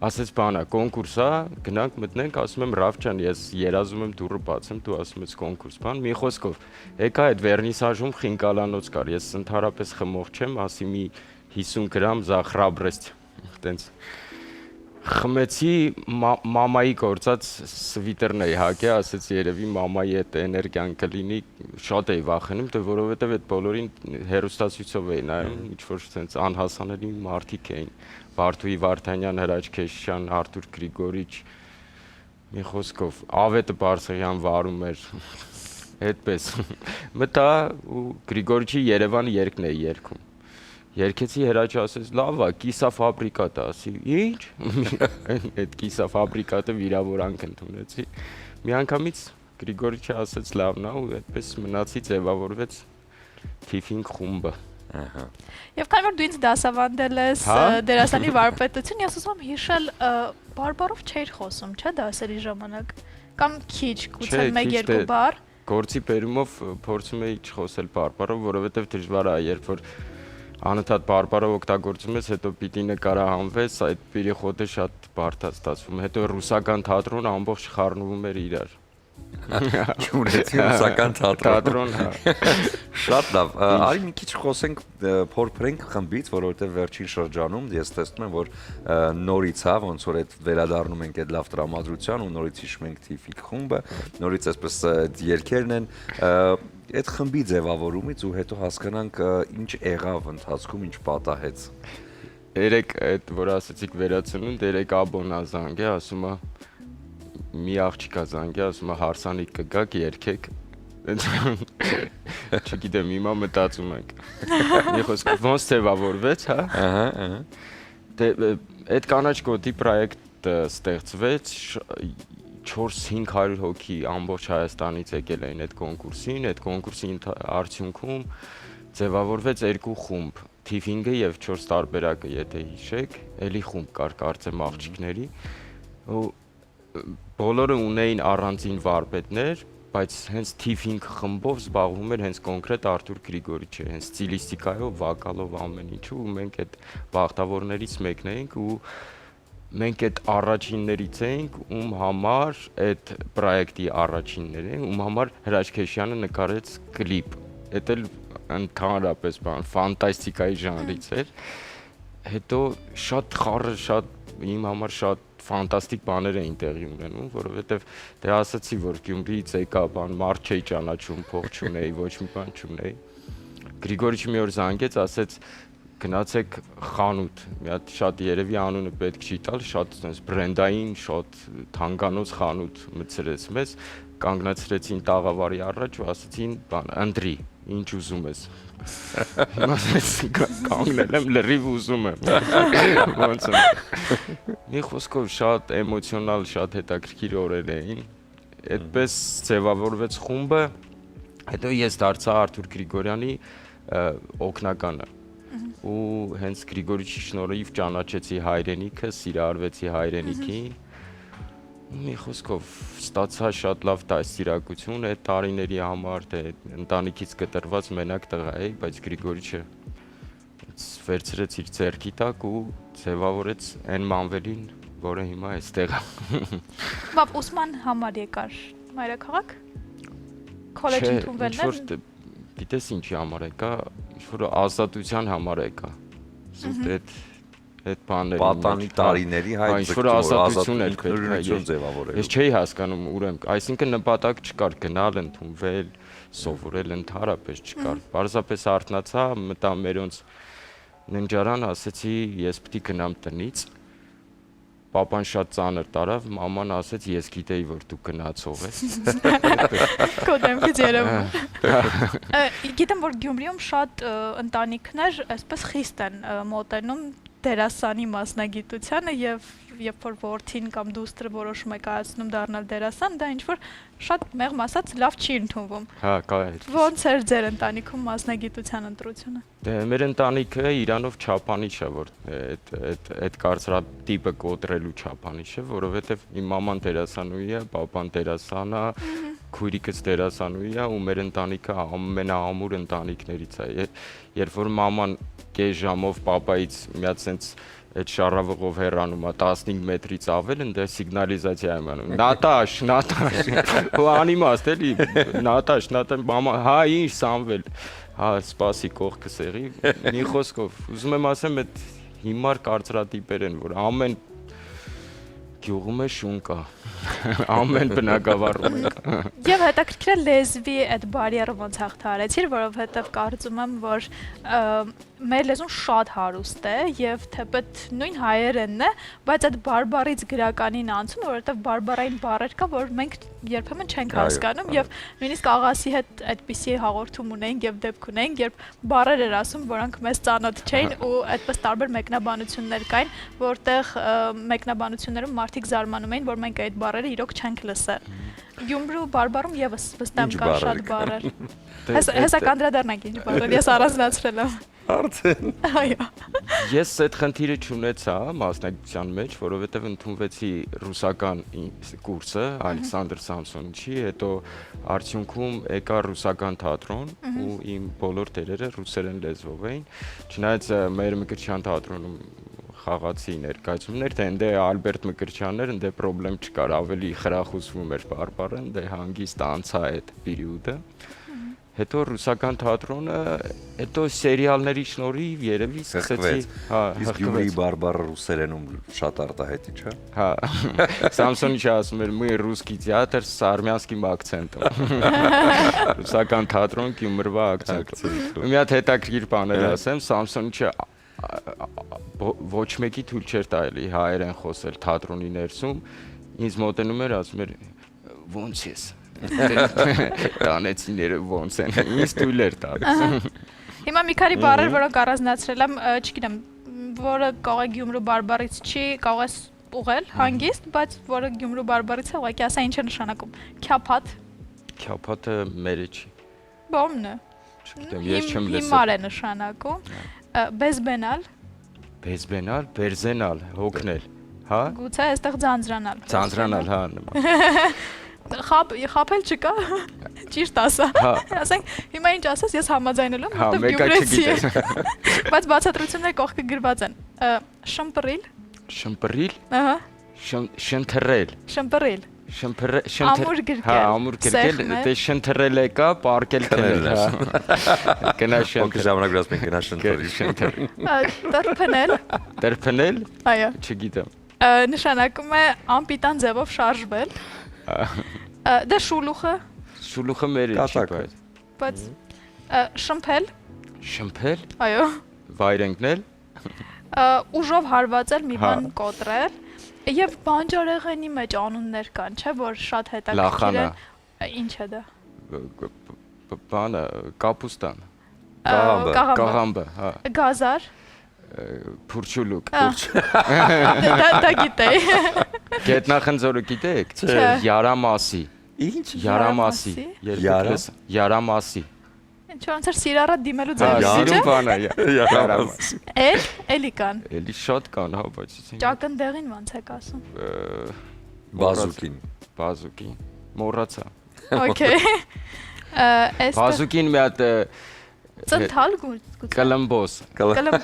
Ասեց բանը կոնկուրս է, գնանք մտնենք, ասում եմ Ռաֆ ջան, ես երազում եմ դուռը բացեմ, դու ասում ես կոնկուրս, բան, մի խոսքով։ Եկա այդ վերնիսաժում խինկալանոց կար, ես ընդհանրապես խմող չեմ, ասի մի 50 գրամ за храбрость, տենց։ Խմեցի մամայի գործած սվիտերն էի հագե, ասեց երևի մամայի այդ էներգիան կլինի, շատ էի վախենում, դե որովհետև այդ բոլորին հերոստացույցով էի նայում, ինչ-որ տենց անհասանելի մարդիկ էին։ Վարդուհի Վարդանյան, Հրաչ Քեշյան, Արթուր Գրիգորիչ, մի խոսքով, Ավետը Բարսեղյան վարում էր, այդպես։ Մտա ու Գրիգորիչի Երևան երգն էի երգում։ Երկեցի Հրաչը ասեց, լավ է, կիսաֆաբրիկատ է, ասի, ինչ։ Այդ կիսաֆաբրիկատը վիրավորանք ընդունեցի։ Մի անգամից Գրիգորիչը ասեց, լավն է ու այդպես մնացի ձևավորվեց Թիֆինգ խումբը։ Եվ քանի որ դու ինձ դասավանդել ես դերասանի վարպետություն, ես ուզում եմ հիշել բարբառով չէիր խոսում, չէ՞ դասերի ժամանակ, կամ քիչ, գուցե 1-2 բառ։ Գործի բերումով փորձում էի չխոսել բարբառով, որովհետև դժվար է, երբ որ անընդհատ բարբառով օգտագործում ես, հետո պիտի նկարահանվես, այդ պիրիխոտը շատ բարդ է ստացվում։ Հետո ռուսական թատրոնը ամբողջ խառնվում էր իրար։ Գյումրեցի ռուսական թատրոն։ Շատ լավ։ Արի մի քիչ խոսենք, փորփրենք խմբից, որովհետև վերջին շրջանում ես տեսնում եմ, որ նորից է, ոնց որ այդ վերադառնում ենք այդ լավ տրամադրության ու նորից հիշում ենք Թիֆիկ խումբը, նորից այսպես երգերն են, այդ խմբի ձևավորումից ու հետո հասկանանք ինչ եղավ ընթացքում, ինչ պատահեց։ երեք այդ որ ասացիք վերացնունդ, երեք աբոնա զանգ է, ասում է մի աղջիկա զանգ է, ասում է հարսանիք կգաք, երգեք։ Չգիտեմ, հիմա մտածում ենք։ Մի խոսք ոնց ձևավորվեց, հա։ Դե այդ կանաչ գոտի պրոյեկտը ստեղծվեց 400-500 հոգի ամբողջ Հայաստանից եկել էին այդ կոնկուրսին, այդ կոնկուրսի արդյունքում ձևավորվեց երկու խումբ, Թիֆինգը եւ 4 տարբերակը, եթե հիշեք, էլի խումբ կար կարծեմ աղջիկների, ու բոլորը ունեին առանձին վարպետներ, բայց հենց Թիֆինգ խմբով զբաղվում էր հենց կոնկրետ Արթուր Գրիգորիչը, հենց ստիլիստիկայով, վոկալով ամեն ինչու, ու մենք այդ բախտավորներից մեկն էինք ու մենք այդ առաջիններից էինք, ում համար այդ պրոյեկտի առաջիններ էին, ում համար Հրաչ Քեշյանը նկարեց կլիպ։ Դա էլ ընդհանրապես ֆանտաստիկայի ժանրից էր։ Հետո շատ խառը, շատ իմ համար շատ ֆանտաստիկ բաներ էին տեղի ունենում, որովհետև դե ասացի, որ Գյումրիից եկա, մարդ չէի ճանաչում, փող չունեի, ոչ մի բան չունեի։ Գրիգորիչը մի օր զանգեց, ասեց գնացեք խանութ, մի հատ շատ երևի անունը պետք չի տալ, շատ այնպես բրենդային, շատ թանկանոց խանութ մտցրեց մեզ, կանգնացրեցին տաղավարի առաջ ու ասացին, բան, ընտրի, ինչ ուզում ես։ Ասեց կանգնել եմ, լրիվ ուզում եմ։ Ոնց է։ Մի խոսքով շատ էմոցիոնալ, շատ հետաքրքիր օրեր էին։ Այդպես ձևավորվեց խումբը, հետո ես դարձա Արթուր Գրիգորյանի օգնականը։ Ու հենց Գրիգորիչի շնորհիվ ճանաչեցի հայրենիքը, սիրահարվեցի հայրենիքին։ Մի խոսքով ստացա շատ լավ դաստիարակություն այդ տարիների համար, թե ընտանիքից կտրված մենակ տղա էի, բայց Գրիգորիչը վերցրեց իր ձեռքի տակ ու ձևավորեց այն մանվելին, որը հիմա այստեղ է։ Բավ ուսման համար եկար մայրաքաղաք։ Քոլեջ ընդունվելն է։ Գիտես ինչի համար եկա, ինչ-որ ազատության համար եկա։ Այդ բաները պատանի տարիների հայտ ազատություն էր ձևավորել։ Ես չէի հասկանում ուրեմն, այսինքն նպատակ չկար գնալ, ընդունվել, սովորել ընդհանրապես չկար։ Պարզապես արթնացա, մտա մերոնց ննջարան, ասեցի, ես պիտի գնամ տնից։ Պապան շատ ծանր տարավ, մաման ասեց, ես գիտեի, որ դու գնացող ես։ Քո դեմքից երևում։ Գիտեմ, որ Գյումրիում շատ ընտանիքներ այսպես խիստ են մոտենում դերասանի մասնագիտությանը եւ երբ որ որդին կամ դուստրը որոշում է կայացնում դառնալ դերասան, դա ինչ որ շատ մեղմ ասած լավ չի ընդունվում։ Հա, կա է։ Ոնց էր ձեր ընտանիքում մասնագիտության ընտրությունը։ Դե մեր ընտանիքը իրանով չափանիշ է, որ այդ կարծրատիպը կոտրելու չափանիշ է, որովհետև իմ մաման դերասանուհի է, պապան դերասան է, քույրիկս դերասանուհի է ու մեր ընտանիքը ամենաամուր ընտանիքներից է։ Երբ որ մաման կես ժամով պապայից մի հատ sense այդ շարավղով հեռանում է 15 մետրից ավել, ընդ սիգնալիզացիա եմ անում։ Նատաշ, ու անիմաստ էլի, Նատաշ, մամա, հա, ինչ Սամվել։ Հա, սպասի կողքս եղի։ Մի խոսքով, ուզում եմ ասեմ, այդ հիմար կարծրատիպեր են, որ ամեն գյուղում է շուն կա։ Ամեն բնակավարում է։ Եվ հետաքրքիր է լեզվի այդ բարիերը ոնց հաղթարեցիր, որովհետև կարծում եմ, որ մեր լեզուն շատ հարուստ է եւ թեպետ նույն հայերենն է, բայց այդ բարբարից գրականին անցում, որովհետև բարբարային բառեր կա, որ մենք երբեմն չենք հասկանում եւ նույնիսկ աղասի հետ այդպիսի հաղորդում ունեինք եւ դեպք ունեինք, երբ բառեր էր ասում, որոնք մեզ ծանոթ չէին ու այդպես տարբեր մեկնաբանություններ կային, որտեղ մեկնաբանություններում մարդիկ զարմանում էին, որ մենք այդ բառերը իրոք չենք լսել։ Գյումրու բարբարում եւս վստահ կան շատ բառեր։ Հեսա կանդրադառնանք ինչ բառեր, ես առանձնացրել եմ։ Արդեն։ Այո։ Ես այդ խնդիրը չունեցա մասնագիտության մեջ, որովհետև ընդունվեցի ռուսական կուրսը Ալեքսանդր Սամսոնիչի, հետո արդյունքում եկա ռուսական թատրոն ու իմ բոլոր տերերը ռուսերեն լեզվով էին, չնայած մեր Մկրտչյան թատրոնում խաղացի ներկայացումներ, թե ընդ Ալբերտ Մկրտչյանն էր, ընդ պրոբլեմ չկար, ավելի խրախուսվում էր բարբառը, ընդ հանգիստ անցա այդ պերիոդը։ Հետո ռուսական թատրոնը, հետո սերիալների շնորհիվ երևի սկսեցի, հա, իսկ Գյումրիի բարբառը ռուսերենում շատ արտահայտիչ է։ Հա։ Սամսոնիչը ասում էր՝ «Мы русский театр с армянским акцентом»։ Ռուսական թատրոն Գյումրվա ակցենտով։ Մի հատ հետաքրքիր բաներ ասեմ, Սամսոնիչը ոչ մեկի թույլ չէր տալի հայերեն խոսել թատրոնի ներսում, ինձ մոտենում էր, ասում էր ո՞նց ես։ Տանեցիները ո՞նց են։ Ինձ թույլ էր տալիս։ Հիմա մի քանի բառեր, որոնք առանձնացրել եմ, չգիտեմ, որը կարող է Գյումրու բարբառից չի, կարող է ուղղել հանգիստ, բայց որը Գյումրու բարբառից է, ուղղակի ասա ինչ է նշանակում։ Քյափաթ։ Քյափաթը մերը չի։ Բոմն է։ Չգիտեմ, ես չեմ լսել։ Հիմար է նշանակում։ Բեզբենալ։ Բեզբենալ, բերզենալ, հոգնել, հա։ Գուցե այստեղ ձանձրանալ։ Ձանձրանալ, հա, նման։ Խապել չկա։ Ճիշտ ասա։ Ասենք, հիմա ինչ ասես, ես համաձայնելու եմ, որտեղ գյումրեցի է։ Բայց բացատրությունները կողքը գրված են։ Շմպռիլ։ Շմպռիլ։ Ահա։ Շնթռել։ Շմպռիլ։ Ամուր գրկել։ Հա, ամուր գրկել, դե շնթռել է կա, պարկել քնել, հա։ Գնա Ոք ժամանակ գրած մենք գնա շնթռի։ Տրփնել։ Տրփնել։ Այո։ Չգիտեմ։ Նշանակում է անպիտան ձևով շարժվել։ Դե շուլուխը։ Շուլուխը մերը չի, բայց շմփել։ Շմփել։ Այո։ Վայրենկնել։ Ուժով հարվածել, մի բան կոտրել։ Եվ բանջարեղենի մեջ անուններ կան, չէ՞, որ շատ հետաքրքիր են։ Ինչ է դա։ Բանը, կապուստան։ Կաղամբը, հա։ Գազար։ Փուրչուլուկ։ Դա գիտեի։ Գետնախնձորը գիտեք։ Յարամասի։ Ինչ։ Յարամասի։ Յարամասի։ Ինչ ոնց էր սիրառատ դիմելու ձև։ Սիրուն բան է։ Յարամասի։ Էլի կան։ Էլի շատ կան, հա, բայց Ճակնդեղին ոնց եք ասում։ Բազուկին։ Մոռացա։ Okay։ Բազուկին մի հատ Ծնթալ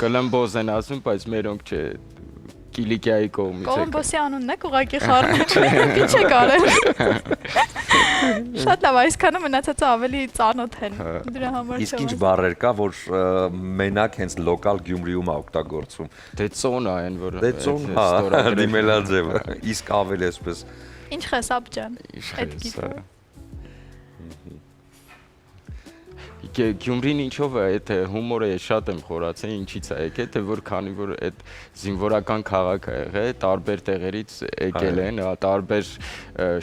Կլմբոզ են ասում, բայց մերոնք չէ, Կիլիկիայի կողմից է։ Կոլումբոսի անունն եք ուղղակի խառնել։ Ինչ եք արել։ Շատ լավ, այսքանը մնացածը ավելի ծանոթ են։ Դրա համար Իսկ ինչ բառեր կա, որ մենակ հենց լոկալ Գյումրիում է օգտագործում։ Դե ծոնա են, որ Դե ծոն, հա, դիմելա ձևը։ Իսկ ավել էսպես։ Ինչ խեսապ ջան։ Այդ գիտու։ Գյումրին ինչով է, այդ հումորը շատ եմ խորացել, ինչից է եկել, թե որ քանի որ այդ զինվորական քաղաք է եղել, տարբեր տեղերից եկել են, տարբեր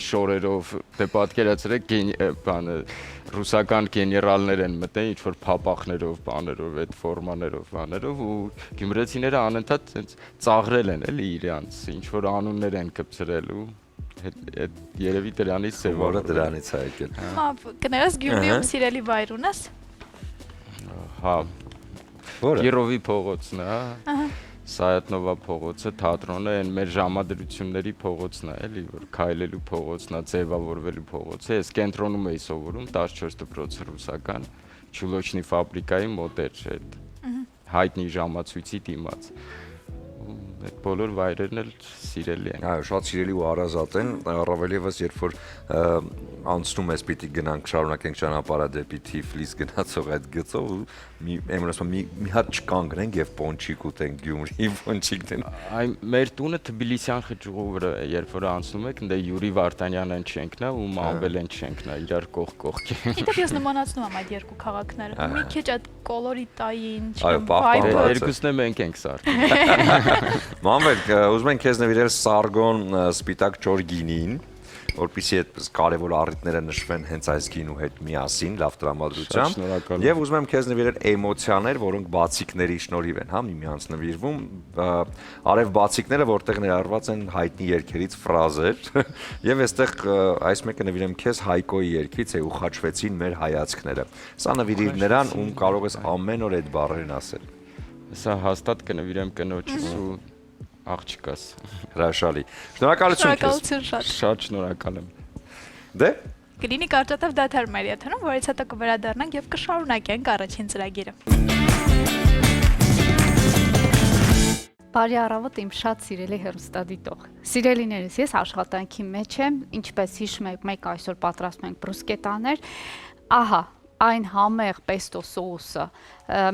շորերով, դե պատկերացրեք, բանը ռուսական գեներալներ են մտել, ինչ որ փապախներով, բաներով, այդ ֆորմաներով, բաներով ու գյումրեցիները անընդհատ ծաղրել են, էլի իրանց, ինչ որ անուններ են կպցրել ու երևի դրանից է որը դրանից է եկել։ Հա, կներես Գյումրիում սիրելի վայր ունես։ Հա։ Որը։ Երովի փողոցն է, հա։ Սայատնովա փողոցը, թատրոնը, այն մեր ժամադրությունների փողոցն է, էլի, որ քայլելու փողոցն է, ձևավորվելու փողոցը։ Ես կենտրոնում էի սովորում 14 դպրոց ռուսական, Չուլոչնի ֆաբրիկայի մոտ էր այդ հայտնի ժամացույցի դիմաց։ Այդ բոլոր վայրերն էլ սիրելի են։ Այո, շատ սիրելի ու հարազատ են, առավել եւս երբ որ անցնում ես պիտի գնանք շարունակենք ճանապարհը դեպի Թիֆլիս գնացող այդ գծով ու մի հատ չկանգնենք եւ պոնչիկ ուտենք Գյումրի պոնչիկն։ Այ մեր տունը Թբիլիսյան խճուղու վրա է, երբ որ անցնում եք, դե Յուրի Վարդանյանն չենքնա ու Մամբելեն չենքնա, իրար կողքի։ Գիտեք, ես նմանացնում եմ այդ երկու քաղաքները։ Մի քիչ այդ կոլորիտային, այո, երկուսն է մենք ենք սարքում։ Մամբել, ուզում ենք քեզ նվիրել Սարգոն սպիտակ ճոր գինին, որպեսզի այդպես կարևոր առիթները նշվեն հենց այս գինու հետ միասին, լավ տրամադրությամբ։ Եվ ուզում եմ քեզ նվիրել էմոցիաներ, որոնք բացիկների շնորհիվ են, հա, միմյանց նվիրվում, արև բացիկները, որտեղ ներառված են հայտնի երգերից ֆրազեր, եւ այստեղ այս մեկը նվիրեմ քեզ Հայկոյի երգից է ու խաչվեցին մեր հայացքները։ Սա նվիրիր նրան, ում կարող ես ամեն օր այդ բառերն ասել։ Սա հաստատ կնվիրեմ կնոջս ու աղջկաս։ Հրաշալի։ Շնորհակալություն քեզ։ Շնորհակալություն շատ։ Շատ շնորհակալ եմ։ Դե Կլինի կարճատև դադար մեր եթերում, որից հետո կվերադառնանք եւ կշարունակենք առաջին ծրագիրը։ Բարի առավոտ իմ շատ սիրելի հեռուստադիտող։ Սիրելիներս, ես աշխատանքի մեջ եմ, ինչպես հիշում եք, մենք այսօր պատրաստում ենք բրուսկետաներ։ Ահա, այն համեղ pesto սոուսը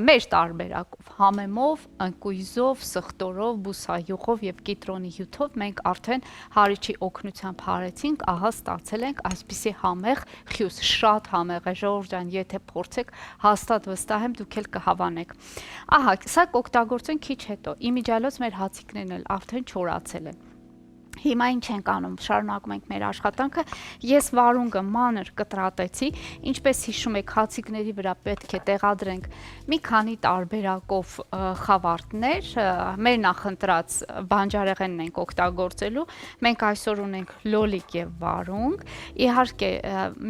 մեր տարբերակով համեմով, ընկույզով, սխտորով, բուսայուղով եւ կիտրոնի հյութով մենք արդեն հարիչի օգնությամբ հարեցինք, ահա ստացել ենք այսպիսի համեղ խյուս, շատ համեղ է Ժողովուրդ ջան, եթե փորձեք, հաստատ վստահ եմ դուք էլ կհավանեք։ Ահա, սա կօգտագործենք քիչ հետո։ Իմիջիալոց մեր հացիկներն էլ արդեն չորացել են։ Հիմա ինչ ենք անում, շարունակում ենք մեր աշխատանքը, ես վարունգը մանր կտրատեցի, ինչպես հիշում եք հացիկների վրա պետք է տեղադրենք մի քանի տարբերակով խավարտներ, մեր նախընտրած բանջարեղենն ենք օգտագործելու, մենք այսօր ունենք լոլիկ եւ վարունգ, իհարկե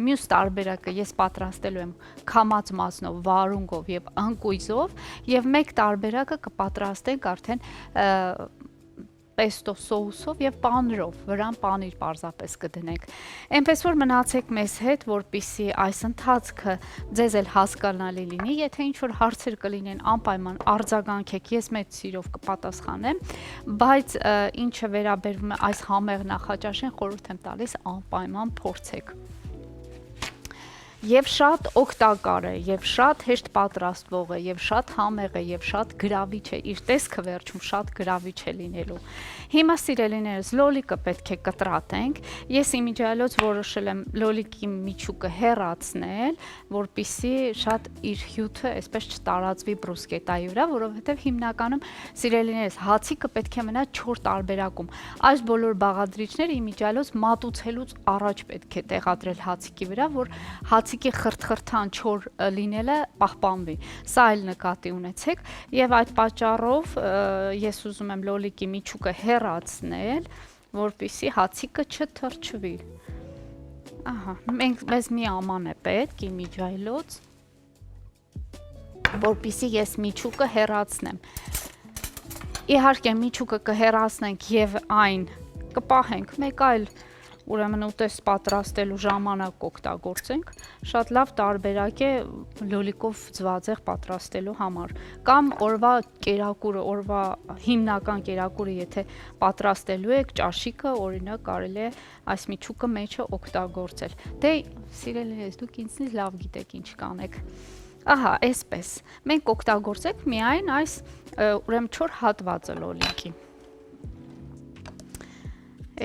մյուս տարբերակը ես պատրաստելու եմ քամած մածնով, վարունգով եւ ընկույզով եւ մեկ տարբերակը կպատրաստենք արդեն pesto սոուսով եւ պանրով, վրան պանիր պարզապես կդնենք։ Այնպես որ մնացեք մեզ հետ, որպիսի այս ընթացքը ձեզ էլ հասկանալի լինի, եթե ինչ որ հարցեր կլինեն, անպայման արձագանքեք, ես մեծ սիրով կպատասխանեմ, բայց ինչը վերաբերվում է այս համեղ նախաճաշին, խորհուրդ եմ տալիս անպայման փորձեք։ Եվ շատ օգտակար է, եւ շատ հեշտ պատրաստվող է, եւ շատ համեղ է, եւ շատ գրավիչ է, իր տեսքը վերջում շատ գրավիչ է լինելու։ Հիմա սիրելիներս, լոլիկը պետք է կտրատենք։ Ես իմիջիալոց որոշել եմ լոլիկի միջուկը հեռացնել, որպիսի շատ իր հյութը այսպես չտարածվի բրուսկետայի վրա, որովհետեւ հիմնականում սիրելիներս, հացիկը պետք է մնա 4 տարբերակում։ Այս բոլոր բաղադրիչները իմիջիալոց մատուցելուց առաջ պետք է տեղադրել հացիկի վրա, որ հացիկի խրթխրթան չոր լինելը պահպանվի։ Սա էլ նկատի ունեցեք եւ այդ պատճառով ես ուզում եմ լոլիկի միջուկը հեռացնել, որպեսզի հացիկը չթրջվի։ Ահա, մեզ մի աման է պետք իմիջիայլոց, որպեսզի ես միջուկը հեռացնեմ։ Իհարկե միջուկը կհեռացնենք եւ այն կպահենք մեկ այլ ուրեմն ուտես պատրաստելու ժամանակ օգտագործենք, շատ լավ տարբերակ է լոլիկով ձվածեղ պատրաստելու համար, կամ օրվա կերակուրը, օրվա հիմնական կերակուրը, եթե պատրաստելու եք, ճաշիկը օրինակ կարելի է այս միջուկը մեջը օգտագործել։ Դե սիրելիներս, դուք ինձնից լավ գիտեք ինչ կանեք։ Ահա, այսպես, մենք օգտագործենք միայն այս ուրեմն 4 հատվածը լոլիկի։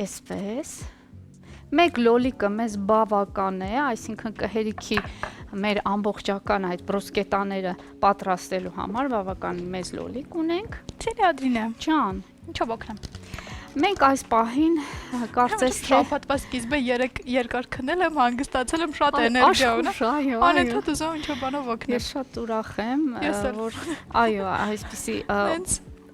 Այսպես Մեկ լոլիկը մեզ բավական է, այսինքն կհերիքի մեր ամբողջական այդ բրուսկետաները պատրաստելու համար բավական մեծ լոլիկ ունենք։ Ցելի Ադրինե, ջան, ինչով օգնեմ։ Մենք այս պահին կարծես թե շաբաթվա սկիզբը երկար քնել եմ, հանգստացել եմ, շատ էներգիա ունեմ։ Անընդհատ ուզում ինչ-որ բանով օգնել։ Ես շատ ուրախ եմ, որ այո, այսպեսի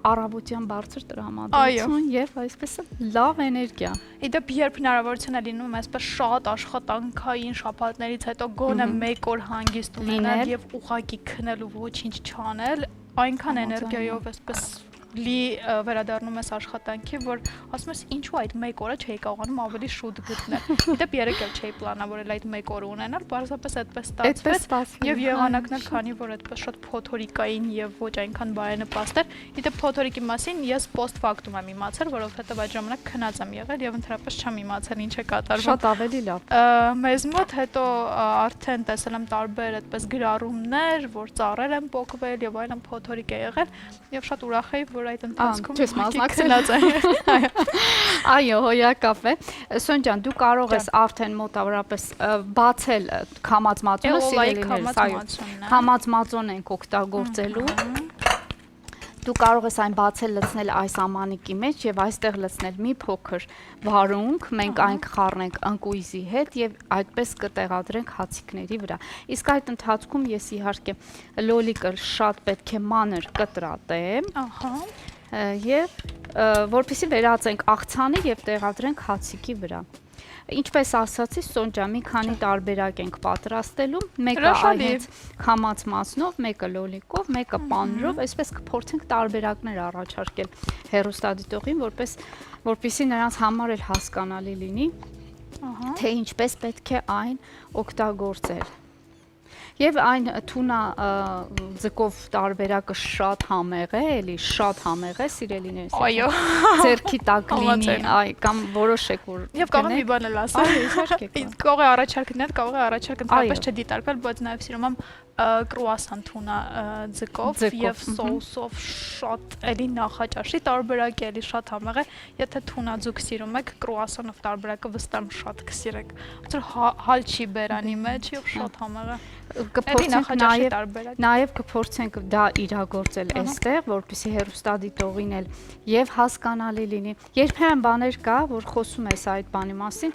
առավոտյան բարձր տրամադրություն եւ այսպես լավ էներգիա։ Իդեպ երբ հնարավորություն է լինում այսպես շատ աշխատանքային շաբաթներից հետո գոնե մեկ օր հանգիստ ունենալ եւ ուղակի քնել ու ոչինչ չանել, այնքան էներգիայով այսպես լի վերադառնում ես աշխատանքի, որ ասում ես ինչու այդ մեկ օրը չէի կարողանում ավելի շուտ գտնել։ Իդեպ երեք էլ չէի պլանավորել այդ մեկ օրը ունենալ, պարզապես այդպես ստացվեց եւ եղանակն էլ քանի որ այդպես շատ փոթորիկային եւ ոչ այնքան բարենպաստ էր։ Իդեպ փոթորիկի մասին ես post factum եմ իմացել, որովհետեւ այդ ժամանակ քնած եմ եղել եւ ընդհանրապես չեմ իմացել ինչ է կատարվում։ Շատ ավելի լավ։ Մեզ մոտ հետո արդեն տեսել եմ տարբեր այդպես գրառումներ, որ ծառեր են պոկվել եւ այլն փոթորիկ է եղել եւ շատ ուրախ էի, որ այդ ընթացքում չես մասնակցած այո, հոյակապ է։ Սոն ջան, դու կարող ես արդեն մոտավորապես բացել քամած մածոնը, սիրելիներս, այո, քամած մածոն ենք օգտագործելու։ Դու կարող ես այն բացել լցնել այս ամանիկի մեջ եւ այստեղ լցնել մի փոքր վարունգ, մենք այն կխառնենք ընկույզի հետ եւ այդպես կտեղադրենք հացիկների վրա։ Իսկ այդ ընթացքում ես իհարկե լոլիկը շատ պետք է մանր կտրատեմ, ահա, եւ որպեսզի վերածենք աղցանի եւ տեղադրենք հացիկի վրա։ Ինչպես ասացի, Սոն ջան, մի քանի տարբերակ ենք պատրաստելու, մեկը այդպես քամած մածնով, մեկը լոլիկով, մեկը պանրով, այսպես կփորձենք տարբերակներ առաջարկել հեռուստադիտողին, որպեսզի նրանց համար էլ հասկանալի լինի, թե ինչպես պետք է այն օգտագործել։ Եվ այն թունա ձկով տարբերակը շատ համեղ է, էլի շատ համեղ է, սիրելիներս։ Այո։ Ձերքի տակ լինի, այ կամ որոշեք որ։ Եվ կարող եմ մի բան էլ ասել։ Այո, իհարկե։ Կարող է առաջարկներ, կարող է առաջարկ ընդհանրապես չդիտարկվել, բայց նաև սիրում եմ կրուասան թունա ձկով եւ սոուսով շատ էլի նախաճաշի տարբերակ է, էլի շատ համեղ է։ Եթե թունա ձուկ սիրում եք, կրուասանով տարբերակը վստահ շատ կսիրեք։ Ոնց որ հալ չի բերանի մեջ եւ շատ համեղ է։ Կփորձենք նաև կփորձենք դա իրագործել այստեղ, որպեսզի հեռուստադիտողին էլ եւ հասկանալի լինի։ Երբեմն բաներ կա, որ խոսում ես այդ բանի մասին,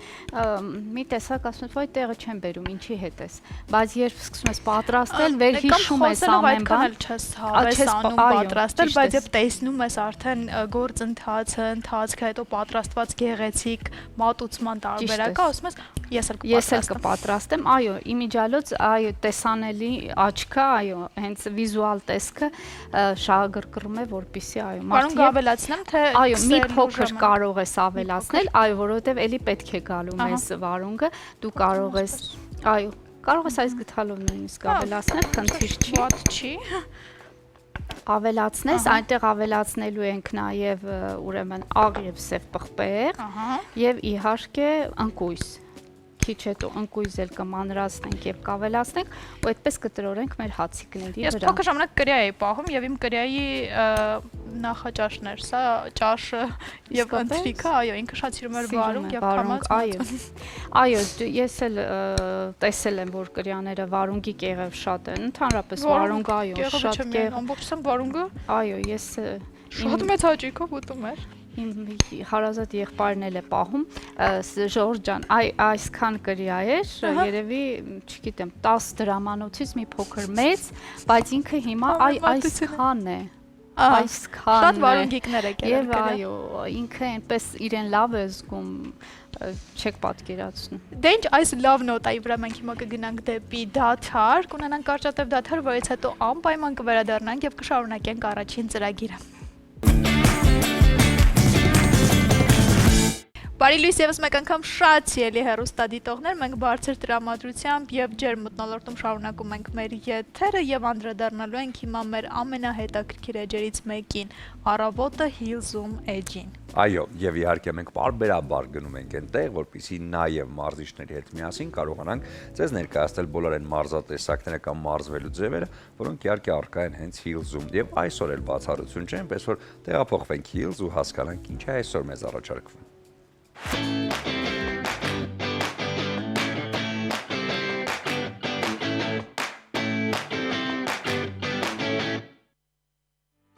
մի տեսակ ասում ես, «Ոայ տեղը չեմ բերում, ինչի հետ ես»։ Բայց երբ սկսում ես պատրաստել, վերհիշում ես ամեն բան, չես հավես անում պատրաստել, բայց երբ տեսնում ես արդեն գործընթացը, ընթացքը, հետո պատրաստված գեղեցիկ մատուցման տարբերակը, ասում ես ես էլ կպատրաստեմ, այո, իմիջիալոց, այո, տեսանելի աչքը, այո, հենց վիզուալ տեսքը շահագրգռում է, որպեսզի այո, մարդիկ ավելացնեմ, թե այո, մի փոքր կարող ես ավելացնել, այո, որովհետև էլի պետք է գալու մեզ վարունգը, դու կարող ես, այո, կարող ես այս գթալով նույնիսկ ավելացնել, խնդիր չի։ Ված չի։ Ավելացնես, այնտեղ ավելացնելու ենք նաև ուրեմն աղ եւ սև պղպեղ եւ իհարկե ընկույզ։ Քիչ հետո ընկույզ էլ կմանրացնենք եւ կավելացնենք, ու այդպես կտրորենք մեր հացիկների վրա։ Ես փոքր ժամանակ կրիա էի պահում եւ իմ կրիայի նախաճաշներ, սա ճաշը եւ ընթրիքը, այո, ինքը շատ սիրում էր վարունգ եւ կամած։ Այո, ես էլ տեսել եմ, որ կրիաները վարունգի կեղև շատ են, ընդհանրապես վարունգ, այո, շատ կեղ։ Ամբողջությամբ վարունգը։ Այո, ես շատ մեծ հաճույքով ուտում էր։ Իմ հարազատ եղբայրն էլ է պահում, Ժորժ ջան, այսքան կրիա էր, երևի, չգիտեմ, 10 դրամանոցից մի փոքր մեծ, բայց ինքը հիմա այսքան է, այսքան է։ Շատ վարունգիկներ եք եղել կրիա։ Եվ այո, ինքը այնպես իրեն լավ է զգում, չեք պատկերացնում։ Դե ինչ, այս լավ նոտայի վրա մենք հիմա կգնանք դեպի դադար, կունենանք կարճատև դադար, որից հետո անպայման կվերադառնանք եւ կշարունակենք առաջին ծրագիրը։ Բարի լույս եւս մեկ անգամ շատ սիրելի հեռուստադիտողներ, մենք բարձր տրամադրությամբ եւ ջերմ մթնոլորտում շարունակում ենք մեր եթերը եւ անդրադառնալու ենք հիմա մեր ամենահետաքրքիր էջերից մեկին՝ առավոտը Hills-ում էջին։ Այո, եւ իհարկե մենք բարբերաբար գնում ենք այնտեղ, որպեսզի նաեւ մարզիչների հետ միասին կարողանանք ձեզ ներկայացնել բոլոր այն մարզատեսակները կամ մարզվելու ձևերը, որոնք իհարկե առկա են հենց Hills-ում եւ այսօր էլ բացառություն չէ, այնպես որ տեղափոխվենք Hills ու հասկանանք ինչ է այսօր մեզ առաջարկվում։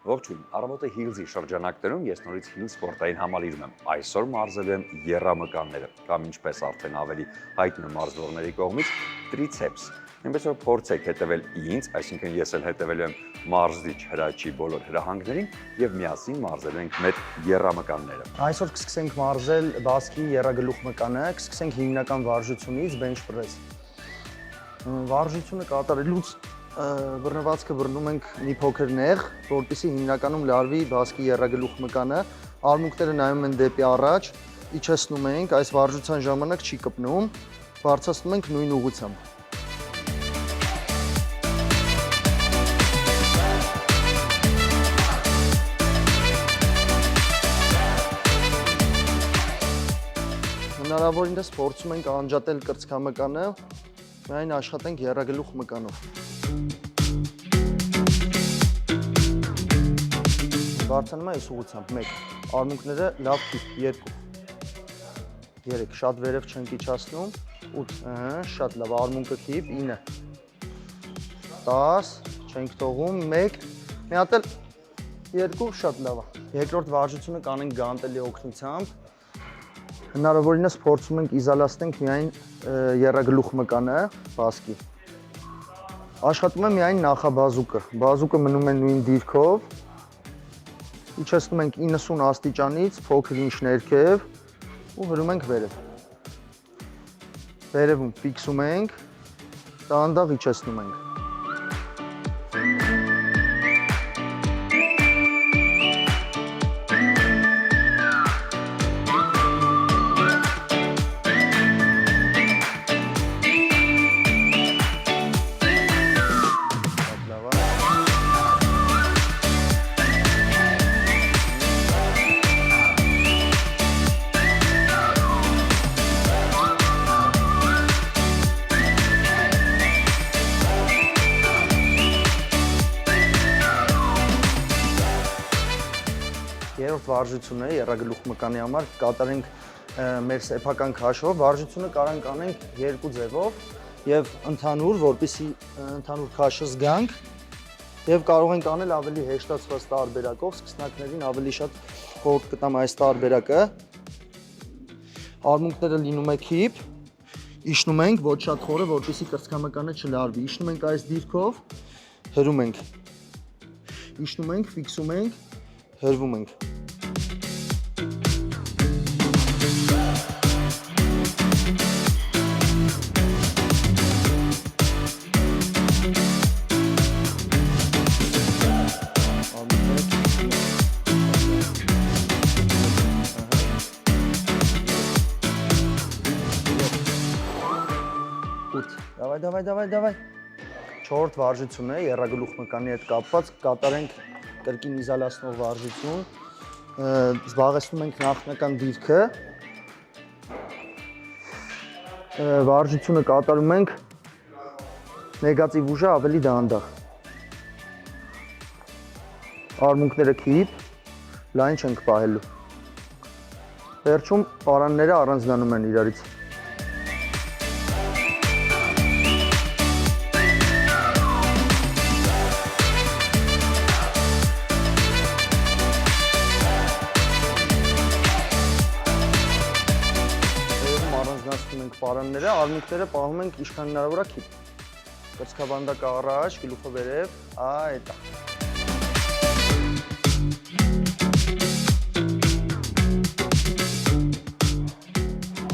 Ողջույն, առավոտը Hills-ի շրջանակներում ես նորից Hills սպորտային համալիրում եմ։ Այսօր մարզելու եմ եռամկանները, կամ ինչպես արդեն ավելի հայտնի մարզվողների կողմից տրիցեպս։ Այնպես որ փորձեք հետևել ինձ, այսինքն ես էլ հետևելու եմ մարզիչ Հրաչի բոլոր հրահանգներին եւ միասին մարզելու ենք մեր եռամկանները։ Այսօր կսկսենք մարզել բասկի եռագլուխ մկանը, կսկսենք հիմնական վարժությունից bench press։ Վարժությունը կատարելուց բռնվածքը բռնում ենք մի փոքր նեղ, որպեսզի հիմնականում լարվի բասկի եռագլուխ մկանը, արմունկները նայում են դեպի առաջ, իջեցնում ենք, այս վարժության ժամանակ չի կպնում, բարձրացնում ենք նույն ուղղությամբ։ Հնարավորինս փորձում ենք անջատել կրծքամկանը, միայն աշխատենք եռագլուխ մկանով։ Բարձրանում է այս ուղղությամբ 1, արմունկները լավ թիվ 2, 3, շատ վերև չենք իջացնում, 8, շատ լավ, արմունկը թիվ 9, 10, չենք թողում 1, մի հատ էլ 2, շատ լավ է։ Երկրորդ վարժությունը կանենք գանտելի օգնությամբ, հնարավորինս փորձում ենք իզոլացնենք միայն եռագլուխ մկանը, բասկի։ Աշխատում է միայն նախաբազուկը, բազուկը մնում է նույն դիրքով, իջեցնում ենք 90 աստիճանից, փոքր ինչ ներքև ու հրում ենք վերև։ Վերևում ֆիքսում ենք, դանդաղ իջեցնում ենք։ Երրորդ վարժությունը եռագլուխ մկանի համար կատարենք մեր սեփական քաշով, վարժությունը կարանք անենք երկու ձևով եւ ընդհանուր, որպեսզի ընդհանուր քաշը զգանք եւ կարող ենք անել ավելի հեշտացված տարբերակով, սկսնակներին ավելի շատ խորտ կտամ այս տարբերակը։ Արմունկները լինում է քիփ, իջնում ենք ոչ շատ խորը, որպեսզի կրծքամկանը չլարվի։ Իջնում ենք այս դիրքով, հրում ենք։ Իջնում ենք, ֆիքսում ենք, հրվում ենք։ Давай։ Չորրորդ վարժությունն է, եռագլուխ մկանի հետ կապված, կատարենք կրկին իզոլացնող վարժություն, զբաղեցնում ենք նախնական դիրքը, վարժությունը կատարում ենք նեգատիվ ուժը ավելի դանդաղ, արմունկները քիփ, լայն չենք պահելու, վերջում պարանները առանձնանում են իրարից։ Պարանները, արմունկները պահում ենք ինչքան հնարավոր է քիփ։ Կրծքաբանդակը առաջ, գլուխը վերև, այդա։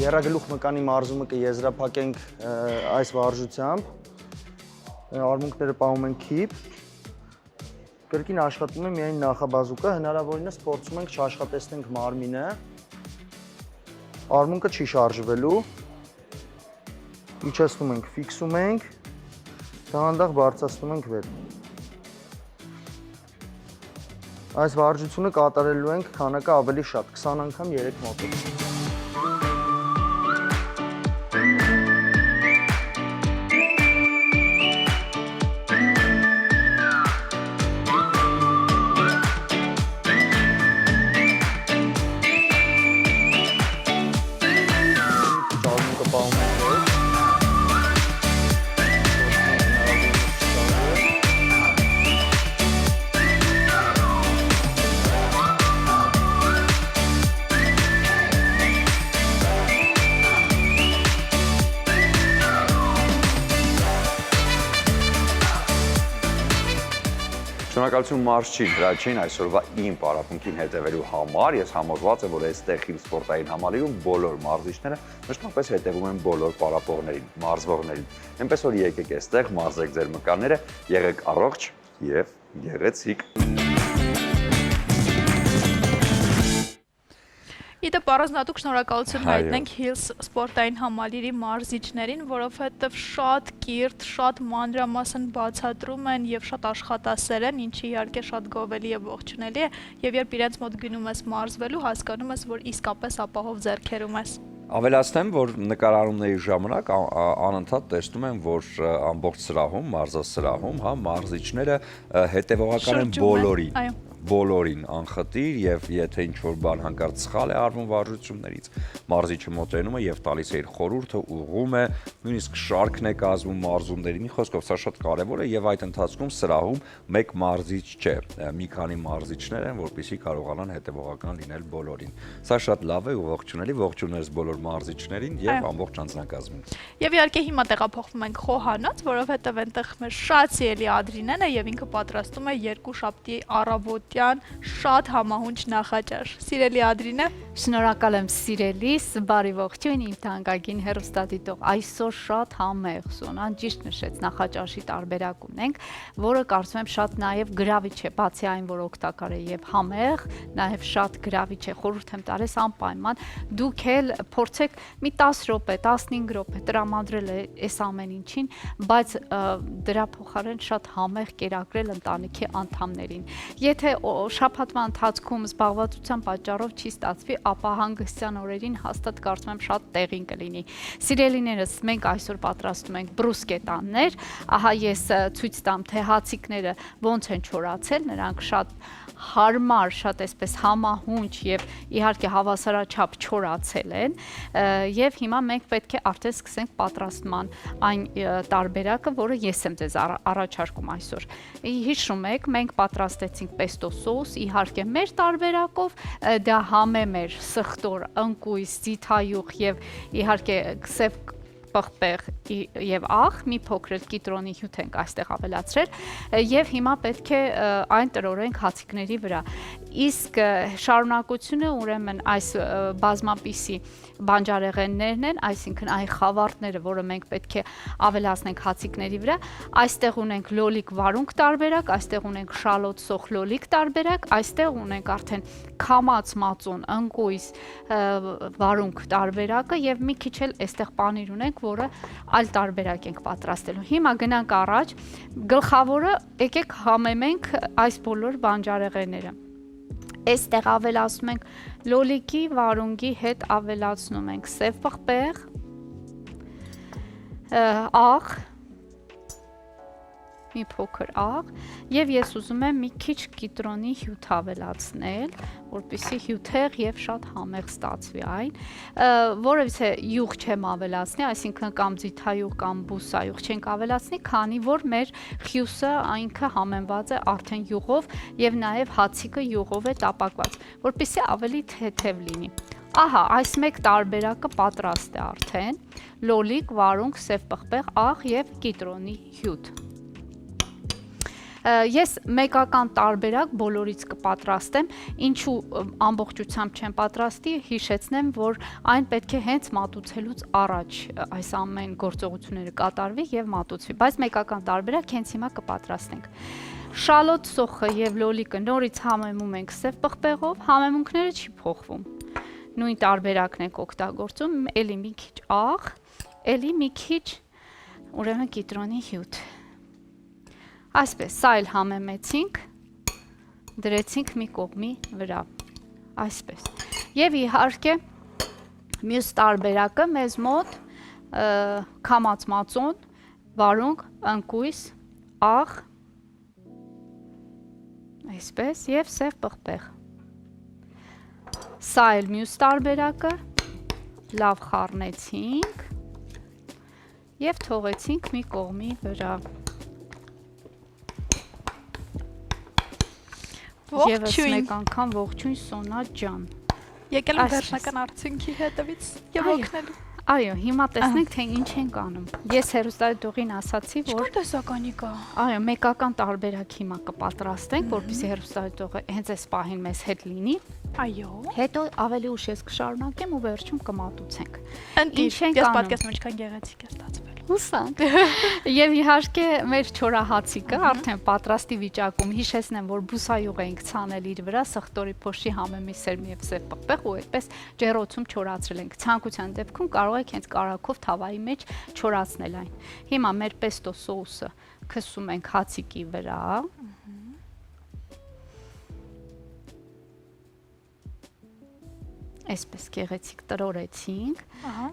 Եռագլուխ մկանի մարզումը կեզրափակենք այս վարժությամբ։ Արմունկները պահում ենք քիփ։ Կրկին աշխատում է միայն նախաբազուկը, հնարավորինս փորձում ենք չաշխատեցնենք մարմինը։ Արմունկը չի շարժվելու։ Իջեցնում ենք, ֆիքսում ենք, դանդաղ բարձրացնում ենք վեր։ Այս վարժությունը կատարելու ենք քանակը ավելի շատ, 20 անգամ 3 մոտով։ Շնորհակալություն Մարշչին, Հրաչին այսօրվա իմ պարապմունքին հետևելու համար։ Ես համոզված եմ, որ այստեղ իմ սպորտային համալիրում բոլոր մարզիչները մշտապես հետևում են բոլոր պարապողներին, մարզվողներին։ Այնպես որ եկեք այստեղ, մարզեք ձեր մկանները, եղեք առողջ եւ գեղեցիկ։ Իդեպ առանձնատուկ շնորհակալություն հայտնենք Hills սպորտային համալիրի մարզիչներին, որովհետև շատ կիրթ, շատ մանրամասն բացատրում են եւ շատ աշխատասեր են, ինչը իհարկե շատ գովելի եւ ողջունելի է, եւ երբ իրենց մոտ գնում ես մարզվելու, հասկանում ես, որ իսկապես ապահով ձեռքերում ես։ Ավելացնեմ, որ նկարահանումների ժամանակ անընդհատ տեսնում եմ, որ ամբողջ սրահում, մարզասրահում, մարզիչները հետևողական են բոլորին անխտիր եւ եթե ինչ-որ բան հանկարծ սխալ է արվում վարժություններից, մարզիչը մոտենում է եւ տալիս է իր խորհուրդը, ուղղում է, նույնիսկ շարքն է կազմում մարզումների, մի խոսքով սա շատ կարեւոր է եւ այդ ընթացքում սրահում մեկ մարզիչ չէ, մի քանի մարզիչներ են, որպեսզի կարողանան հետևողական լինել բոլորին։ Սա շատ լավ է ու ողջունելի, ողջունես բոլոր մարզիչներին եւ ամբողջ անձնակազմին։ Եվ իհարկե հիմա տեղափոխվում ենք խոհանոց, որովհետեւ այնտեղ մեր շատ սիրելի Ադրինեն է եւ ինքը պատրաստում է երկուշաբթի առավոտյան շատ համահունչ նախաճաշ։ Սիրելի Ադրինե, շնորհակալ եմ սիրելիս, բարի ողջույն իմ թանկագին հեռուստադիտող։ Այսօր շատ համեղ Սոնան ճիշտ նշեց, նախաճաշի տարբերակ ունենք, որը կարծում եմ շատ նաեւ գրավիչ է, բացի այն, որ օգտակար է եւ համեղ, նաեւ շատ գրավիչ է։ Խորհուրդ եմ տալիս անպայման դուք էլ փորձեք մի 10 րոպե, 15 րոպե տրամադրել այս ամեն ինչին, բայց դրա փոխարեն շատ համեղ կերակրել ընտանիքի անդամներին։ Եթե շաբաթվա ընթացքում զբաղվածության պատճառով չի ստացվի, ապա հանգստյան օրերին հաստատ կարծում եմ շատ տեղին կլինի։ Սիրելիներս, մենք այսօր պատրաստում ենք բրուսկետաններ, ահա ես ցույց տամ, թե հացիկները ոնց են չորացել, նրանք շատ հարմար, շատ այսպես համահունչ եւ իհարկե հավասարաչափ չորացել են, եւ հիմա մենք պետք է արդեն սկսենք պատրաստման այն տարբերակը, որը ես եմ ձեզ առաջարկում այսօր։ Հիշում եք, մենք պատրաստեցինք pesto sauce, իհարկե մեր տարբերակով, դա համեմ էր սխտոր, ընկույզ, ձիթայուղ եւ իհարկե սև պղպեղ եւ աղ, մի փոքր կիտրոնի հյութ ենք այստեղ ավելացրել եւ հիմա պետք է այն տրորենք հացիկների վրա։ Իսկ շարունակությունը ուրեմն այս բազմապիսի բանջարեղեններն են, այսինքն այն խավարտները, որը մենք պետք է ավելացնենք հացիկների վրա։ Այստեղ ունենք լոլիկ վարունգ տարբերակ, այստեղ ունենք շալոտ սոխ լոլիկ տարբերակ, այստեղ ունենք արդեն քամած մածուն, ընկույզ վարունգ տարբերակը եւ մի քիչ էլ այստեղ պանիր ունենք, որը այլ տարբերակ ենք պատրաստելու։ Հիմա գնանք առաջ, գլխավորը եկեք համեմենք այս բոլոր բանջարեղենները։ Այստեղ ավելացնում ենք լոլիկի վարունգի հետ ավելացնում ենք սև պղպեղ, աղ, մի փոքր աղ եւ ես ուզում եմ մի քիչ կիտրոնի հյութ ավելացնել, որպեսզի հյութեղ եւ շատ համեղ ստացվի այն, որովհետեւ յուղ չեմ ավելացնի, այսինքն կամ ձիթայուղ կամ բուսայուղ չենք ավելացնի, քանի որ մեր խյուսը այնքը համեմված է արդեն յուղով եւ նաեւ հացիկը յուղով է տապակված, որպեսզի ավելի թեթև լինի։ Ահա, այս մեկ տարբերակը պատրաստ է արդեն, լոլիկ, վարունգ, սև պղպեղ, աղ եւ կիտրոնի հյութ։ Ես մեկական տարբերակ բոլորից կպատրաստեմ, ինչու ամբողջությամբ չեմ պատրաստի, հիշեցնեմ, որ այն պետք է հենց մատուցելուց առաջ այս ամեն գործողությունները կատարվի եւ մատուցվի, բայց մեկական տարբերակ հենց հիմա կպատրաստենք։ Շալոտ սոխը եւ լոլիկը նորից համեմում ենք սև պղպեղով, համեմունքները չի փոխվում։ Նույն տարբերակն ենք օգտագործում, էլի մի քիչ աղ, էլի մի քիչ ուրեմն կիտրոնի հյութ։ Այսպես, սա էլ համեմեցինք, դրեցինք մի կողմի վրա, այսպես։ Եվ իհարկե, մյուս տարբերակը մեզ մոտ քամած մածուն, վարունգ, ընկույզ, աղ, այսպես, եւ սև պղպեղ։ Սա էլ մյուս տարբերակը, լավ խառնեցինք եւ թողեցինք մի կողմի վրա։ Եվս մեկ անգամ ողջույն Սոնա ջան։ Եկել եմ վերջնական արդյունքի հետևից եւ օգնելու։ Այո, հիմա տեսնենք թե ինչ ենք անում։ Ես հերոստատողին ասացի, որ Ինչ տեսականի կա։ Այո, մեկական տարբերակ հիմա կպատրաստենք, որպեսզի հերոստատողը հենց այս պահին մեզ հետ լինի։ Այո։ Հետո ավելի ուշ ես կշարունակեմ ու վերջում կմատուցենք։ Ինչ ենք անում։ Ես պատկերացնում ինչքան գեղեցիկ է ստացվել։ Հուսանք։ Եվ իհարկե մեր չորահացիկը արդեն պատրաստի վիճակում հիշեցնեմ, որ բուսայուղ ենք ցանել իր վրա, սխտորի փոշի համեմի սերմ եւ սև պղպեղ ու այդպես ջեռոցում չորացրել ենք։ Ցանկության դեպքում կարող եք հենց կարագով թավայի մեջ չորացնել այն։ Հիմա մեր pesto sauce-ը քսում ենք հացիկի վրա։ Այսպես գեղեցիկ տրորեցինք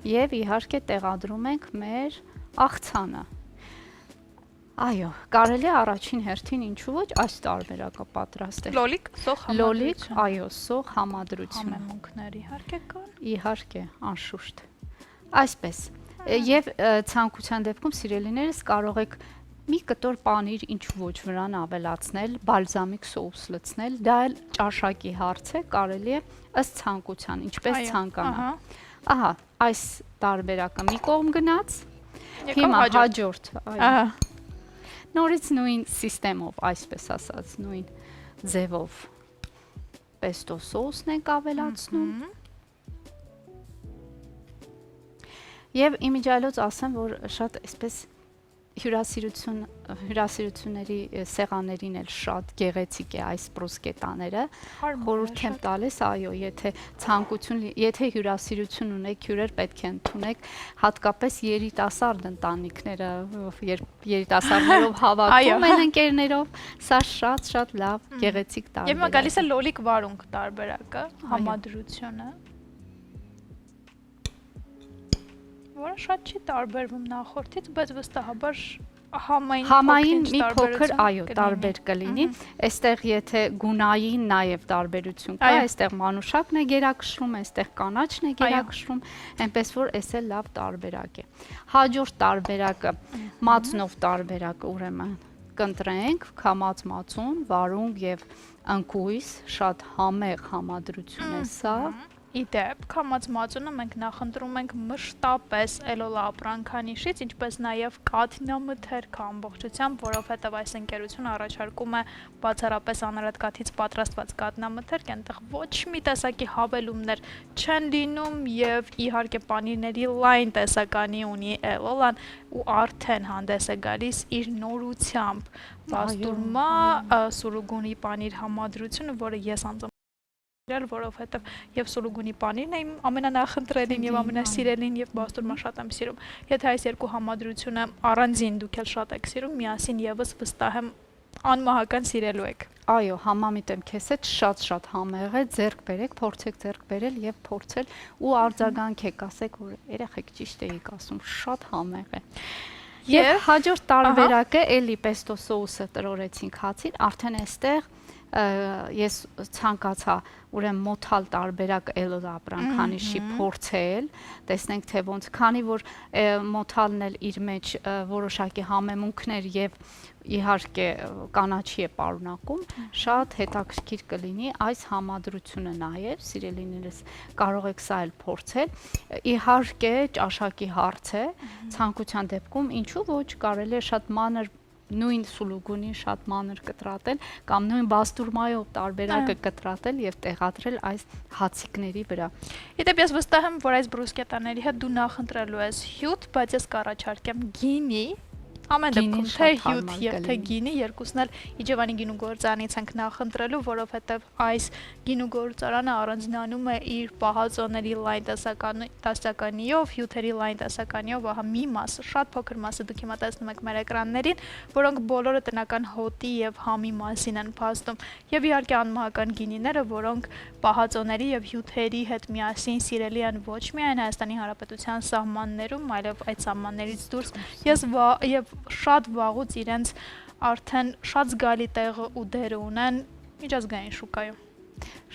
եւ իհարկե տեղադրում ենք մեր աղցանը։ Այո, կարելի է առաջին հերթին ինչու ոչ այս տարբերակը պատրաստել։ Լոլիկ, սոխ համադրություն։ Լոլիկ, այո, սոխ համադրություն։ Համեմունքներ իհարկե կան։ Իհարկե, անշուշտ։ Այսպես։ Եվ ցանկության դեպքում սիրելիներս կարող եք մի կտոր պանիր ինչու ոչ վրան ավելացնել, բալզամիկ սոուս լցնել, դա էլ ճաշակի հարց է, կարելի է ըստ ցանկության, ինչպես ցանկանա։ Ահա, այս տարբերակը մի կողմ գնաց։ Հիմա հաջորդ, այո։ Նորից նույն սիստեմով, այսպես ասած, նույն ձևով pesto sauce-ն ենք ավելացնում։ Եվ իմիջիայլոց ասեմ, որ շատ այսպես հյուրասիրությունների սեղաններին էլ շատ գեղեցիկ է այս բրուսկետաները։ Խորհուրդ եմ տալիս, այո, եթե հյուրասիրություն ունեք, հյուրեր պետք է ընդունեք, հատկապես երիտասարդ ընտանիքները, երբ երիտասարդներով հավաքում են ընկերներով, սա շատ լավ գեղեցիկ տարբերակ։ Եվ գալիս է լոլիկ վարունգ տարբերակը, համադրությունը, որը շատ չի տարբերվում նախորդից, բայց վստահաբար համային մի փոքր, այո, տարբեր կլինի։ Այստեղ եթե գունային նաև տարբերություն կա, այստեղ մանուշակն է գերակշռում, այստեղ կանաչն է գերակշռում, այնպես որ էս էլ լավ տարբերակ է։ Հաջորդ տարբերակը մածնով տարբերակը, ուրեմն կընտրենք քամած մածուն, վարունգ եւ ընկույզ, շատ համեղ համադրություն է սա։ Իդեպ, քամած մածունը մենք նախընտրում ենք մշտապես էլոլա ապրանքանիշից, ինչպես նաև կաթնամթերքը ամբողջությամբ, որովհետև այս ընկերությունը առաջարկում է բացառապես անարատ կաթից պատրաստված կաթնամթերք, այնտեղ ոչ մի տեսակի հավելումներ չեն լինում եւ իհարկե պանիրների լայն տեսականի ունի էլոլան ու արդեն հանդես է գալիս իր նորությամբ Բաստուրմա սուրուգունի պանիր համադրությունը, որը ես որովհետև եւ սուլուգունի պանիրն է իմ ամենանախընտրելին եւ ամենասիրելին եւ Բաստուրմա շատ եմ սիրում։ Եթե այս երկու համադրությունը առանձին դուք էլ շատ եք սիրում, միասին եւս վստահ եմ անմահական սիրելու եք։ Այո, համամիտ եմ քեզ հետ, շատ համեղ է, ձեռք բերեք, փորձեք ձեռք բերել եւ փորձել ու արձագանքեք, ասեք, որ երեխեք ճիշտ էիք ասում, շատ համեղ է։ Եվ հաջորդ տարբերակը էլի պեստո սոուսը տրորեցինք հացին, արդեն այստեղ ես ցանկացա ուրեմն մոթալ տարբերակ էլոլա ապրանքանիշի փորձել, տեսնենք թե ոնց, քանի որ մոթալն էլ իր մեջ որոշակի համեմունքներ եւ իհարկե կանաչի է պարունակում, շատ հետաքրքիր կլինի այս համադրությունը նաև, սիրելիներս, կարող եք սա էլ փորձել, իհարկե ճաշակի հարց է, ցանկության դեպքում ինչու ոչ, կարելի է շատ մանր նույն սուլուգունին շատ մանր կտրատել կամ նույն բաստուրմայով տարբերակը կտրատել եւ տեղադրել այս հացիկների վրա։ Իդեպ ես վստահ եմ, որ այս բրուսկետաների հետ դու նախընտրելու ես հյութ, բայց ես կառաջարկեմ գինի, ամեն դեպքում թե հյութ եւ թե գինի, երկուսն էլ Իջևանի գինուգործարանից ենք նախընտրելու, որովհետեւ այս գինուգործարանը առանձնանում է իր պահածոների լայն տեսականիով, հյութերի լայն տեսականիով, ահա մի մասը, շատ փոքր մասը դուք հիմա տեսնում եք մեր էկրաններին, որոնք բոլորը տնական հոտի եւ համի մասին են փաստում, եւ իհարկե անմահական գինիները, որոնք պահածոների եւ հյութերի հետ միասին սիրելի են ոչ միայն Հայաստանի Հանրապետության սահմաններում, այլև այդ սահմաններից դուրս, եւ շատ վաղուց իրենց արդեն շատ զգալի տեղը ու դերը ունեն միջազգային շուկայում։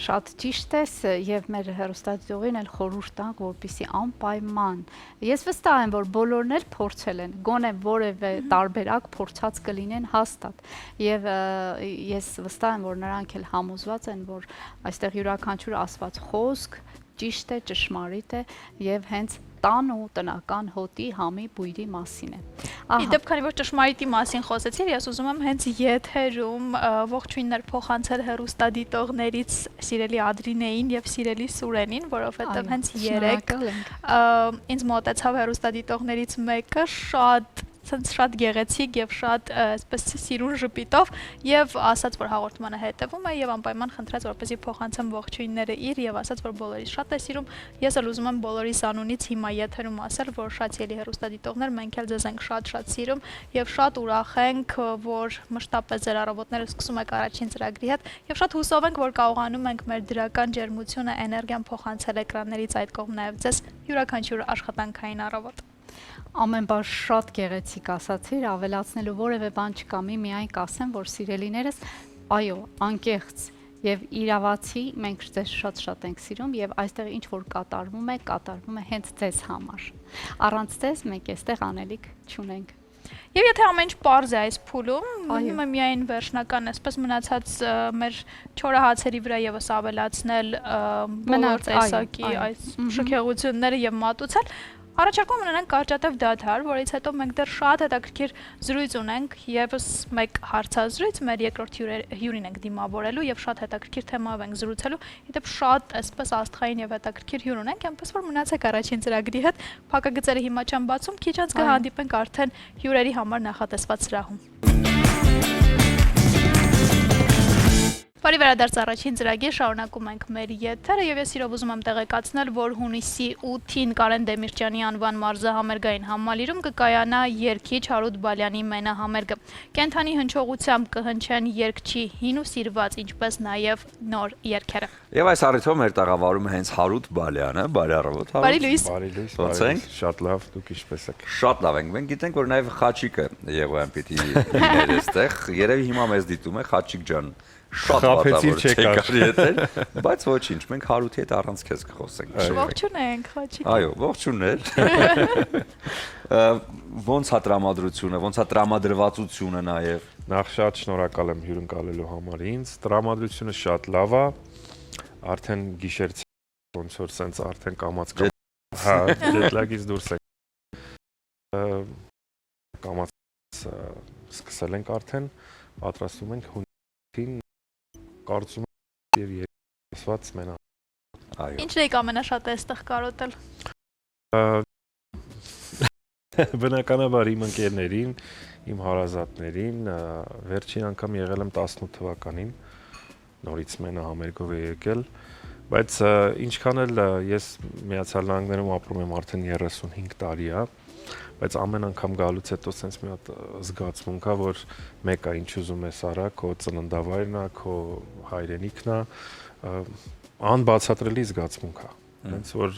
Շատ ճիշտ ես եւ մեր հեռուստադիտողին էլ խորհուրդ տանք, որպեսզի անպայման։ Ես վստահ եմ, որ բոլորն էլ փորձել են, գոնե որևէ տարբերակ փորձած կլինեն հաստատ։ Եվ ես վստահ եմ, որ նրանք էլ համոզված են, որ այստեղ յուրաքանչյուր ասված խոսք ճիշտ է, ճշմարիտ է եւ հենց տան ու տնական հոտի համի բույրի մասին է։ Իդեպ քանի որ ճշմարիտի մասին խոսեցիր, ես ուզում եմ հենց եթերում ողջույններ փոխանցել հեռուստադիտողներից սիրելի Ադրինեին եւ սիրելի Սուրենին, որովհետեւ հենց երեք ինձ մոտեցավ հեռուստադիտողներից մեկը շատ գեղեցիկ եւ շատ այսպես սիրուն ժպիտով եւ ասաց, որ հաղորդմանը հետեւում է եւ անպայման խնդրեց, որպեսզի փոխանցեմ ողջույնները իր եւ ասաց, որ բոլորիս շատ է սիրում։ Ես էլ ուզում եմ բոլորիս անունից հիմա եթերում ասել, որ շատ սիրելի հեռուստադիտողներ, մենք էլ ձեզ ենք շատ սիրում եւ շատ ուրախ ենք, որ մշտապես ձեր առավոտները սկսում եք առաջին ծրագրի հետ եւ շատ հուսով ենք, որ կարողանում ենք մեր դրական ջերմությունը, էներգիան փոխանցել էկրաններից այդ կողմ նաեւ ձեզ յուրաքանչյուր աշխատանքային առավոտ։ Ամեն բան շատ գեղեցիկ ասացիր, ավելացնելու որևէ բան չկա, միայն կասեմ, որ սիրելիներս, այո, անկեղծ եւ իրավացի, մենք ձեզ շատ ենք սիրում եւ այստեղ ինչ որ կատարվում է հենց ձեզ համար։ Առանց ձեզ մենք այստեղ անելիք չունենք։ Եվ եթե ամեն ինչ պարզ է այս փուլում, մնում է միայն վերջնական, այսպես մնացած մեր չորահացերի վրա եւս ավելացնել բոլոր տեսակի այս շքեղությունները եւ մատուցել, Առաջարկում ունենք կարճատև դադար, որից հետո մենք դեռ շատ հետաքրքիր զրույց ունենք, եւս մեկ հարցազրույց մեր երկրորդ հյուրին ենք դիմավորելու եւ շատ հետաքրքիր թեմայով ենք զրուցելու։ Իդեպ շատ այսպես աստղային եւ հետաքրքիր հյուր ունենք, այնպես որ մնացեք առաջին ծրագրի հետ։ Փակագծերը հիմա չեն բացում, քիչ անց կհանդիպենք արդեն հյուրերի համար նախատեսված սրահում։ Բարի վերադարձ առաջին ծրագիր, շարունակում ենք մեր եթերը եւ ես իրոք ուզում եմ տեղեկացնել, որ հունիսի 8-ին Կարեն Դեմիրճյանի անվան մարզահամերգային համալիրում կկայանա երգիչ Հարութ Բալյանի մենահամերգը։ Կենթանի հնչողությամբ կհնչեն երգչի հին ու սիրված, ինչպես նաեւ նոր երգերը։ Եվ այս առիթով մեր տաղավարում է հենց Հարութ Բալյանը, բարի առավոտ Հարութ։ Բարի լույս։ Բարի լույս, Ոնց ենք։ շատ լավ, դուք ինչպես եք։ Շատ լավ ենք։ Մենք գիտենք, որ նաեւ Խաչիկը Եղոյան պիտի լիներ այստեղ։ Երևի հիմա մեզ դիտում է Խաչիկ ջան։ Շատ Խաբեցիր վատավոր չեկար, բայց ոչինչ, մենք Հարութի հետ առանց քեզ կխոսենք։ Ողջունենք, Խաչիկ։ Այո, ողջուններ։ Ոնց է տրամադրությունը, ոնց է տրամադրվածությունը նաև։ Նախ շատ շնորհակալ եմ հյուրընկալելու համար ինձ։ Տրամադրությունը շատ լավ է։ Արդեն գիշերցի ոնց որ սենց արդեն կամած հա, ջետլագից դուրս ենք։ Կամած սկսել ենք արդեն, պատրաստում ենք հունիսին կարծում եմ եւ երկրված մենա։ Այո։ Ինչն եք ամենաշատ այստեղ կարոտել։ Բնականաբար իմ ընկերներին, իմ հարազատներին, վերջին անգամ եղել եմ 18 թվականին, նորից մենահամերգով է եկել, բայց ինչքան էլ ես Միացյալ Նահանգներում ապրում եմ արդեն 35 տարի է, բայց ամեն անգամ գալուց հետո sense մի հատ զգացմունք է, որ մեկ է ինչ ուզում ես արա, քո ծննդավայրն է, քո հայրենիքն է, անբացատրելի զգացմունք է։ Հենց որ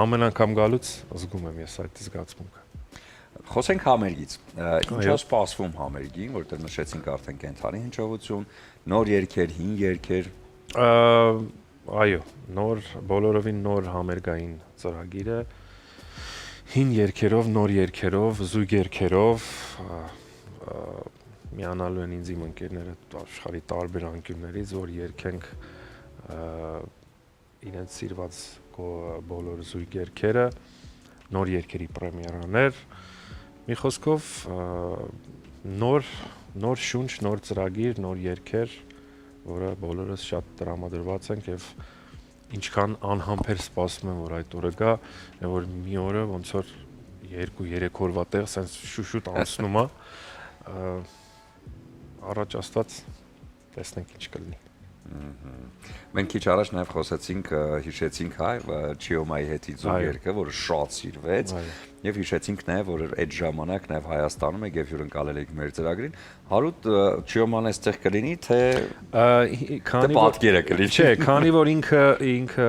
ամեն անգամ գալուց զգում եմ ես այդ զգացմունքը։ Խոսենք համերգից։ Ինչա սպասվում համերգին, որտեղ նշեցինք արդեն կենթանի հնչողություն, նոր երգեր, հին երգեր։ Այո, նոր բոլորովին նոր համերգային ծրագիր է։ Հին երգերով, նոր երգերով, զույգ երգերով միանալու են ինձ իմ ընկերները աշխարհի տարբեր անկյուններից, որ երգենք իրենց սիրված բոլոր զույգ երգերը, նոր երգերի պրեմիերաներ։ Մի խոսքով նոր շունչ, նոր ծրագիր, նոր երգեր, որը բոլորս շատ տրամադրված ենք եւ ինչքան անհամբեր սպասում եմ, որ այդ օրը գա, որ մի օրը ոնց որ 2-3 օրվա տեղ սենց շուշուտ անցնում է, առաջ աստված տեսնենք ինչ կլինի։ Մենք քիչ առաջ նաև խոսեցինք, հիշեցինք Չիոմայի հետ իձու երգը, որը շատ սիրվեց, եւ հիշեցինք նաև, որ այդ ժամանակ նաև Հայաստանում եք եւ հյուրընկալել եք մեր ծրագրին։ Հարութ Չիոման այստեղ կլինի, թե պատկերը կլինի։ Չէ, քանի որ ինքը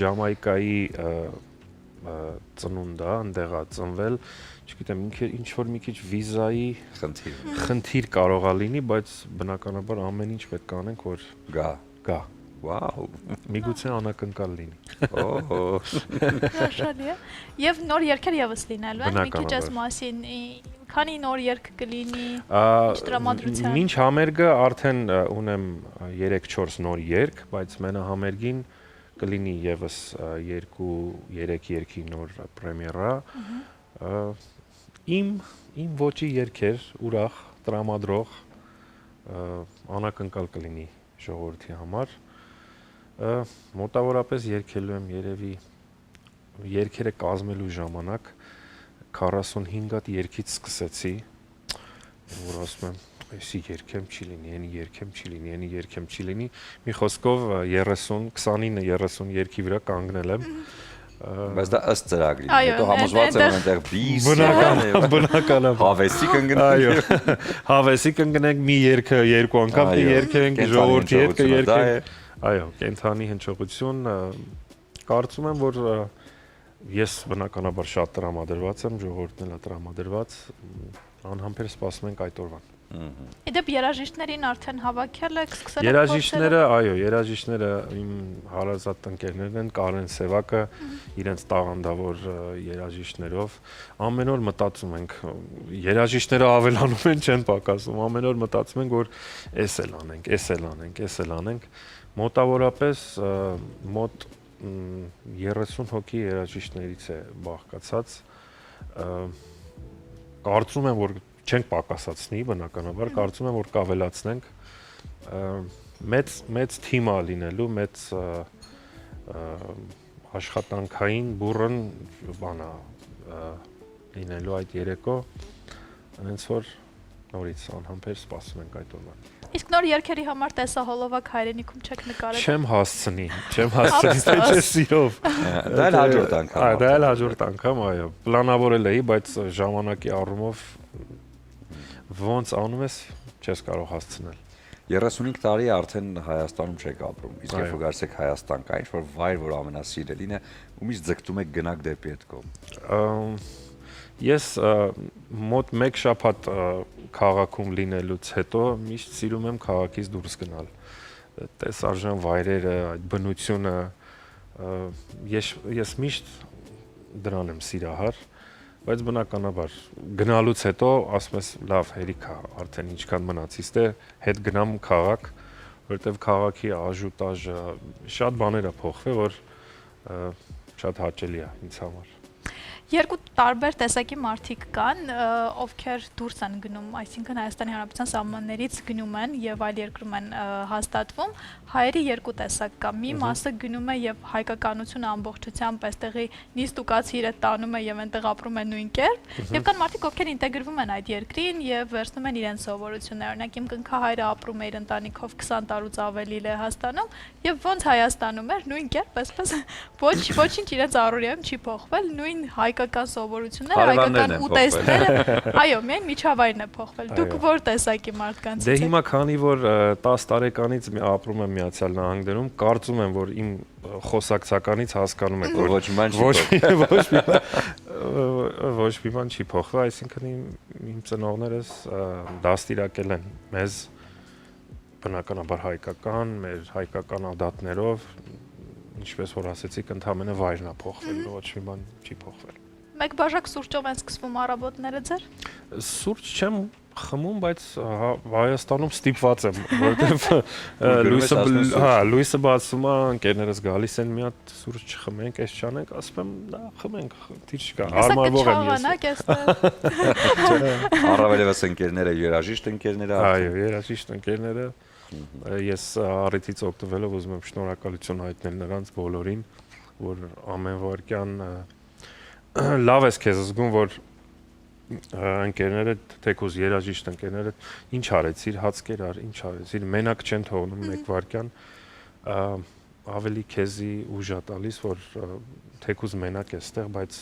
Ջամայկայի ծնունդ է, այնտեղ է ծնվել, չգիտեմ, ինչ որ մի քիչ վիզայի խնդիր կարող է լինի, բայց բնականաբար ամեն ինչ պետք է անենք, որ գա։ Վաու։ Միգուցե անակնկալ լինի։ Օհո։ Հրաշալի է։ Եվ նոր երգեր եւս լինելու են, մի քիչ այս մասին, քանի նոր երգ կլինի, ինչ տրամադրության։ Մինչ համերգը արդեն ունեմ 3-4 նոր երգ, բայց մենահամերգին կլինի եւս 2-3 երգի նոր պրեմիերա։ Իմ ոճի երգեր, ուրախ, տրամադրող, անակնկալ կլինի ժողովրդի համար։ Մոտավորապես երգելու եմ երևի երգերը կազմելու ժամանակ 45 հատ երգից սկսեցի, որ ասում եմ, այսի երգեմ չի լինի, ენი երգեմ չի լինի, ენი երգեմ չի լինի։ Մի խոսքով 29-30 երգի վրա կանգնել եմ։ Բայց դա ըստ ծրագրի, հետո համոզված եմ այնտեղ բիս, բնականաբար հավեսի կընկնենք։ Այո, հավեսի կընկնենք մի երգը երկու անգամ կերգենք, ժողովրդի հետ կերգենք։ Այո, կենթանի հնչողություն, կարծում եմ, որ ես բնականաբար շատ տրամադրված եմ, ժողովուրդն էլ է տրամադրված, անհամբեր սպասում ենք այդ օրվան։ Իդեպ երաժիշտներին արդեն հավաքել եք, սկսել եք Երաժիշտները, այո, երաժիշտները իմ հարազատ ընկերներն են, Կարեն Սևակը, իրենց տաղանդավոր երաժիշտներով, ամեն օր մտածում ենք, երաժիշտները ավելանում են, չեն պակասում, ամեն օր մտածում ենք, որ էս էլ անենք, էս էլ անենք, էս էլ անենք, մոտավորապես մոտ 30 հոգի երաժիշտներից է բաղկացած։ Կարծում եմ, որ չենք պակասացնի, բնականաբար, կարծում եմ, որ կավելացնենք։ Մեծ թիմ է լինելու, մեծ աշխատանքային բուրըն բանա լինելու այդ երեկո, այնց որ նորից անհամբեր սպասում ենք այդ օրվան։ Իսկ նոր երգերի համար տեսահոլովակ հայրենիքում չեք նկարել։ Չեմ հասցնի, թե չէ սիրով։ Դա էլ հաջորդ անգամ։ Դա էլ հաջորդ անգամ, այո։ Պլանավորել էի, բայց ժամանակի առումով ոնց անում ես, չես կարող հասցնել։ 35 տարի արդեն Հայաստանում չեք ապրում։ Իսկ երբ որ գալիս եք Հայաստան, կա ինչ-որ վայր, որ ամենասիրելին է, ումից ձգտում եք գնաք դեպի այդ կողմ։ Ես մոտ 1 շաբաթ քաղաքում լինելուց հետո միշտ սիրում եմ քաղաքից դուրս գնալ։ Տեսարժան վայրերը, այդ բնությունը, ես միշտ դրան եմ սիրահար, բայց բնականաբար գնալուց հետո ասում ես լավ հերիք է, արդեն ինչքան մնացից է, հետ գնամ քաղաք, որովհետև քաղաքի աժուտաժը շատ բաներ է փոխվել, որ շատ հաճելի է ինձ համար։ Երկու տարբեր տեսակի մարդիկ կան, ովքեր դուրս են գնում, այսինքն Հայաստանի Հանրապետության սահմաններից գնում են եւ այլ երկրում են հաստատվում, հայերի երկու տեսակ կա։ Մի մասը գնում է եւ հայկականությունը ամբողջությամբ այստեղի նիստուկացիրը տանում է եւ այնտեղ ապրում են նույն կերպ, եւ կան մարդիկ, ովքեր ինտեգրվում են այդ երկրին եւ վերցնում են իրենց սովորությունները։ Օրինակ իմ կնքահայրը ապրում է իր ընտանիքով 20 տարուց ավելի Լեհաստանում եւ ոնց Հայաստանում էր նույն կերպ, այսպես ոչինչ իրենց առօրյայում չի փոխվել, նույն հայկական սովորությունները, հայկական ուտեստները, այո, միայն միջավայրն է փոխվել։ Դուք որ տեսակի մարդկանցից Դե եք։ հիմա քանի որ 10 տարեկանից ապրում եմ Միացյալ Նահանգներում, կարծում եմ, որ իմ խոսակցականից հասկանում եք, որ ոչ մի բան չի փոխվել, այսինքն իմ ծնողներս դաստիարակել են մեզ բնականաբար հայկական, մեր հայկական ադատներով, ինչպես որ ասեցիք, ընդհանրապես վայրն է փոխվել, ոչ մի բան չի փոխվել։ Մեկ բաժակ սուրճով են սկսվում առավոտները ձեր։ Սուրճ չեմ խմում, բայց Հայաստանում ստիպված եմ, որովհետև լույսը բացում է, ընկերներս գալիս են մի հատ սուրճ չխմենք, այս չանենք, ասում եմ, դա խմենք, թիր չկա, հարմարվող եմ ես։ Առավելևս ընկերները, երաժիշտ ընկերները։ Այո, երաժիշտ ընկերները։ Ես առիթից օգտվելով ուզում եմ շնորհակալություն հայտնել նրանց բոլորին, որ ամեն վարքյան լավ ես քեզ զգում, որ ընկերները, թեկուզ երաժիշտ ընկերները, ինչ արեցիր, հաց կերար, ինչ արեցիր, մենակ չեն թողնում մեկ վարքյան, ավելի քեզի ուժ է տալիս, որ թեկուզ մենակ ես ստեղ, բայց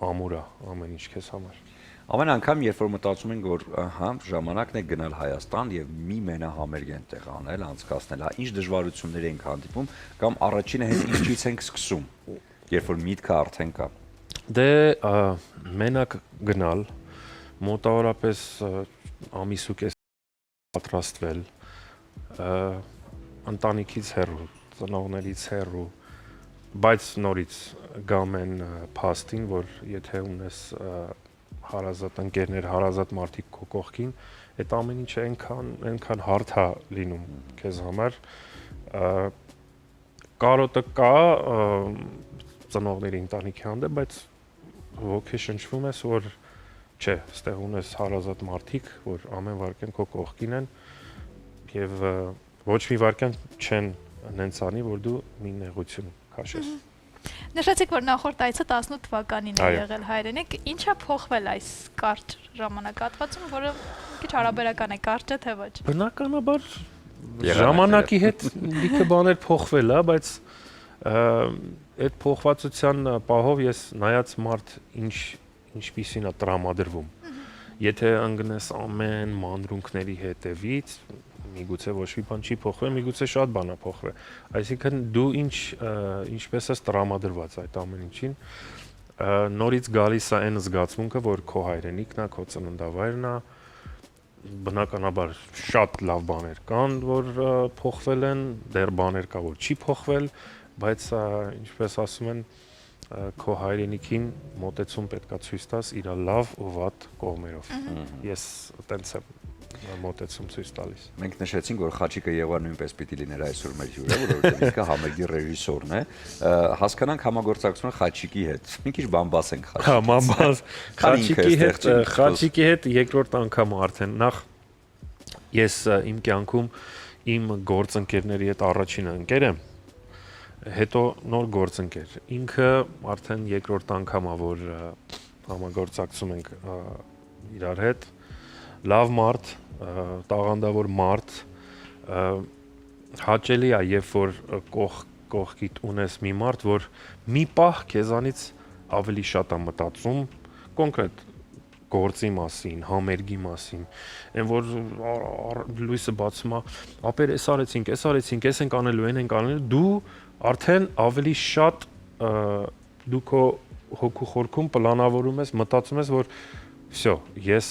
ամուր է ամեն ինչ քեզ համար։ Ամեն անգամ, երբ որ մտածում ենք, որ ժամանակն է գնալ Հայաստան եւ մի մենահամերգ այնտեղ անել, անցկացնել, ինչ դժվարություններ ենք հանդիպում, կամ առաջինը հենց ինչից ենք սկսում, երբ որ միտքը արդեն կա։ Դե մենակ գնալ, մոտավորապես ամիս ու կես պատրաստվել, ընտանիքից հեռու, ծնողներից հեռու, բայց նորից գամ են փաստին, որ եթե ունես հարազատ ընկերներ, հարազատ մարդիկ քո կողքին, այդ ամեն ինչը այնքան հարթ է լինում քեզ համար։ Կարոտը կա ծնողների ընտանիքի հանդեպ, բայց ոգեշնչվում ես, որ չէ, ստեղ ունես հարազատ մարդիկ, որ ամեն վարքյան քո կողքին են եւ ոչ մի վարքյան չեն նենց անի, որ դու մի նեղություն քաշես։ Նշեցիք, որ նախորդ այցը 18 թվականին է եղել հայրենիք, ինչ է փոխվել այս կարճ ժամանակահատվածում, որը քիչ հարաբերական է, կարճ է թե ոչ։ Բնականաբար ժամանակի հետ լիքը բաներ փոխվել է, բայց այդ փոխվածության պահով ես նայած մարդ ինչպիսին է տրամադրվում։ Եթե ընկնես ամեն մանրունքների հետևից, միգուցե ոչ մի բան չի փոխվել, միգուցե շատ բան է փոխվել։ Այսինքն դու ինչպես ես տրամադրված այդ ամեն ինչին, նորից գալիս է այն զգացմունքը, որ քո հայրենիքն է, քո ծննդավայրն է, բնականաբար շատ լավ բաներ կան, որ փոխվել են, դեռ բաներ կա, որ չի փոխվել, բայց ինչպես ասում են, քո հայրենիքին մոտեցում պետքա ցույց տաս իր լավ ու վատ կողմերով։ Ես այտենց եմ մոտեցում ցույց տալիս։ Մենք նշեցինք, որ Խաչիկը Եվան նույնպես պիտի լիներ այսօր մեր հյուրը, որովհետև ինքը համերգի ռեժիսորն է։ Հասկանանք համագործակցությունը Խաչիկի հետ։ Մի քիչ բամբասենք Խաչիկից։ Հա, մամբաս Խաչիկի հետ երկրորդ անգամ արդեն նախ ես իմ կյանքում իմ գործընկերների հետ առաջինը ընկեր եմ, հետո նոր գործընկեր։ Ինքը արդեն երկրորդ անգամա որ համագործակցում ենք իրար հետ, լավ մարդ, տաղանդավոր մարդ, հաճելի է, երբ որ կողքիդ ունես մի մարդ, որ մի պահ քեզանից ավելի շատ է մտածում կոնկրետ գործի մասին, համերգի մասին, այն որ լույսը բացում է, ապեր էս արեցինք, էս ենք անելու, այն ենք անելու, դու արդեն ավելի շատ դու քո հոգու խորքում պլանավորում ես, մտածում ես, որ всё, ես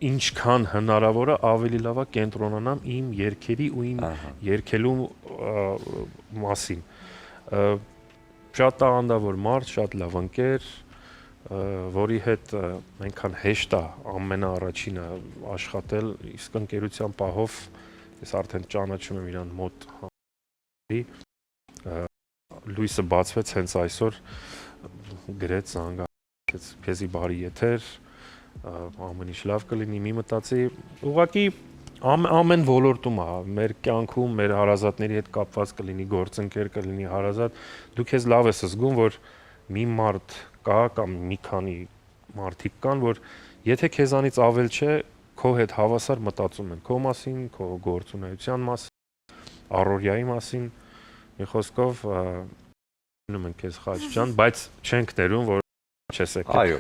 ինչքան հնարավոր է ավելի լավ է կենտրոնանամ իմ երգերի ու իմ երգելու մասին։ Շատ տաղանդավոր մարդ, շատ լավ ընկեր, որի հետ այնքան հեշտ է ամենաառաջինը աշխատել, իսկ ընկերության պահով ես արդեն ճանաչում եմ իրան մոտ լույսը բացվեց հենց այսօր գրեց զանգահարեց քեզի բարի եթեր ամեն ինչ լավ կլինի մի մտածի ուղղակի ամեն ոլորտում է մեր կյանքում մեր հարազատների հետ կապված կլինի գործընկեր կլինի հարազատ դու քեզ լավ ես զգում որ մի մարդ կա կամ մի քանի մարդիկ կան որ եթե քեզանից ավել չէ քո հետ հավասար մտածում են քո մասին քո գործունեության մասին առօրյայի մասին մի խոսքով նում ենք քեզ Խաչ ջան բայց չենք ներում որ չես եկել այո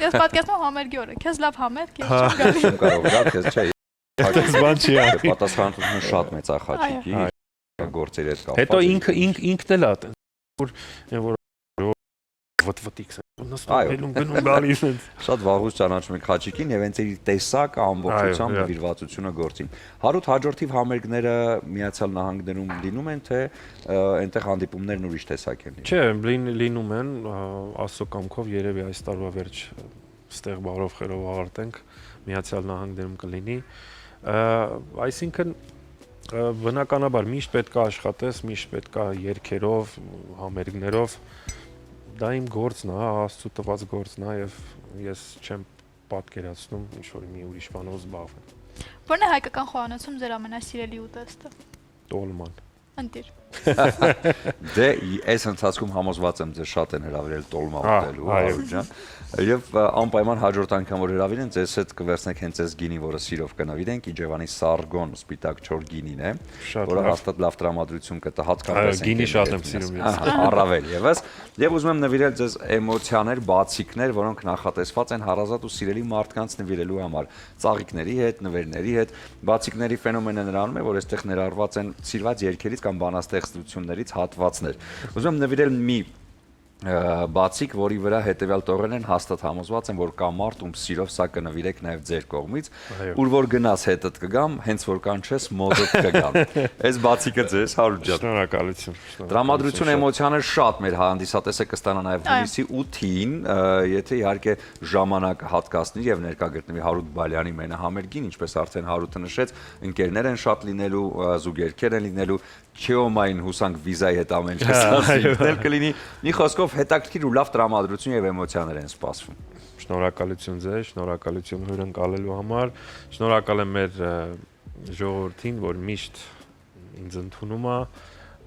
Ես պատկերացնում համերգի օրը քեզ լավ համերգ ես չեմ գալի չեմ կարող գալ քեզ չէ Այդպես բան չի արի պատասխանատվությունը շատ մեծ է Խաչիկի գործերի հետ կապված հետո ինքն էլ է որ վտվտիքս նստում գնում գալիս են շատ վաղուց ճանաչում ենք Խաչիկին եւ հենց իր տեսակը ամբողջությամբ նվիրվածությունը գործին Հարութ հաջորդիվ համերգները Միացյալ Նահանգներում լինում են թե այնտեղ հանդիպումներն ուրիշ տեսակ են չէ լինում են աստծո կամքով երևի այս տարվա վերջ ստեղ բարով խերով ավարտենք Միացյալ Նահանգներում կլինի այսինքն բնականաբար միշտ պետք է աշխատես միշտ պետք է երգերով համերգներով դա իմ գործն է, Աստծո տված գործն է եւ ես չեմ պատկերացնում ինչ որ մի ուրիշ բանով զբաղվել։ Որն է հայկական խոհանոցում ձեր ամենասիրելի ուտեստը։ Տոլման։ Ընտիր։ Դե այս ընթացքում համոզված եմ ձեզ շատ են հրավիրել տոլմա ուտելու, Հարութ ջան։ Եվ անպայման հաջորդ անգամ որ հրավիրեն, ձեզ հետ կվերցնենք հենց այս գինին, որը սիրով կնվիրենք, Իջևանի Սարգոն սպիտակ չոր գինին է, որը հաստատ լավ տրամադրություն կտա հատկապես գինի շատ եմ սիրում ես։ Առավել եւս, եւ ուզում եմ նվիրել ձեզ էմոցիաներ, բացիկներ, որոնք նախատեսված են հարազատ ու սիրելի մարդկանց նվիրելու համար, ծաղիկների հետ, նվերների հետ, բացիկների ֆենոմենը նրանում է, որ այստեղ ներառված են սիրված երգերից կամ բանաստեղծություններից հատվածներ։ Ուզում եմ նվիրել մի բացիկ, որի վրա հետևյալ տողերն են հաստատ համոզված են, որ կա մարդ, ում սիրով սա կնվիրեք նաև ձեր կողմից, ուր որ գնաս հետդ կգամ, հենց որ կանչես մոտդ կգամ։ Այս բացիկը ձեզ Հարութ ջան։ Շնորհակալություն։ Տրամադրություն էմոցիաներ շատ մեր հանդիսատեսը կստանա նաև հունիսի 8-ին, եթե իհարկե ժամանակը հատկացնի եւ ներկա գտնվի Հարութ Բալյանի մենահամերգին, ինչպես արդեն Հարութը նշեց, ընկերներ են շատ լինելու, զուգերգեր են լինելու, Չեոմային հուսանք վիզայի հետ ամեն ինչ ստացնել կլինի։ Մի խոսքով հետաքրքիր ու լավ տրամադրություն եւ էմոցիաներ են սպասվում։ Շնորհակալություն ձեզ, շնորհակալություն հյուրընկալելու համար, շնորհակալ եմ մեր ժողովրդին, որ միշտ ինձ ընդունում է,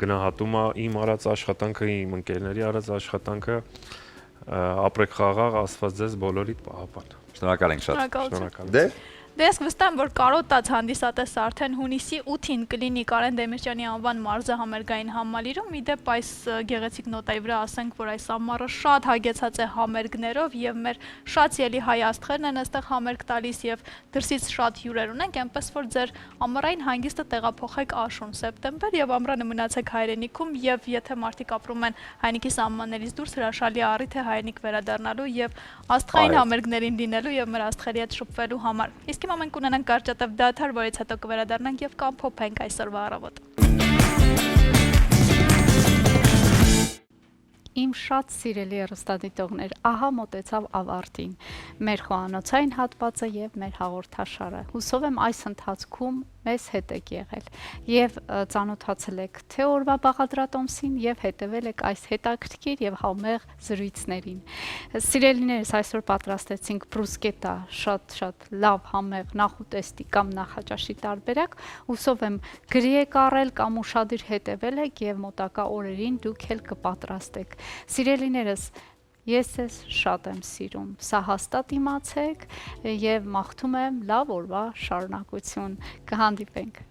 գնահատում է իմ արած աշխատանքը, իմ ընկերների արած աշխատանքը, ապրեք խաղաղ, Աստված ձեզ բոլորիդ պահապան։ Շնորհակալ ենք շատ։ Շնորհակալություն։ Դե Դե ես վստահ եմ, որ կարոտած հանդիսատեսը արդեն հունիսի 8-ին կլինի Կարեն Դեմիրճյանի անվան մարզահամերգային համալիրում։ Ի դեպ այս գեղեցիկ նոտայի վրա ասենք, որ այս ամառը շատ հագեցած է համերգներով եւ մեր շատ սիրելի հայ աստղերն են այստեղ համերգ տալիս եւ դրսից շատ հյուրեր ունենք, այնպես որ ձեր ամառային հանգիստը տեղափոխեք աշուն սեպտեմբեր եւ ամռանը մնացեք հայրենիքում եւ եթե մարդիկ ապրում են հայնիկի սահմաններից դուրս հրաշալի առիթ է հայրենիք վերադառնալու եւ աստղային համերգներին լինելու եւ մեր աստղերի հետ շփվելու համար։ Իսկ հիմա մենք ունենանք կարճատև դադար, որից հետո կվերադառնանք եւ կամփոփենք այսօրվա առավոտը։ Իմ իմ շատ սիրելի հեռուստադիտողներ, ահա մոտեցավ ավարտին մեր խոհանոցային հատվածը եւ մեր հաղորդաշարը։ Հուսով եմ այս ընթացքում մեզ հետ եք եղել եւ ծանոթացել եք թե օրվա բաղադրատոմսին եւ հետեւել եք այս հետաքրքիր եւ համեղ զրույցներին։ Սիրելիներս, այսօր պատրաստեցինք բրուսկետա, շատ լավ համեղ նախուտեստի կամ նախաճաշի տարբերակ։ Հուսով եմ գրի եք առել կամ ուշադիր հետեւել եք եւ մոտակա օրերին դուք էլ կպատրաստեք։ Սիրելիներս, ես ես շատ եմ սիրում, սա հաստատ իմացեք եւ մաղթում եմ լավ օրվա շարունակություն, կհանդիպենք։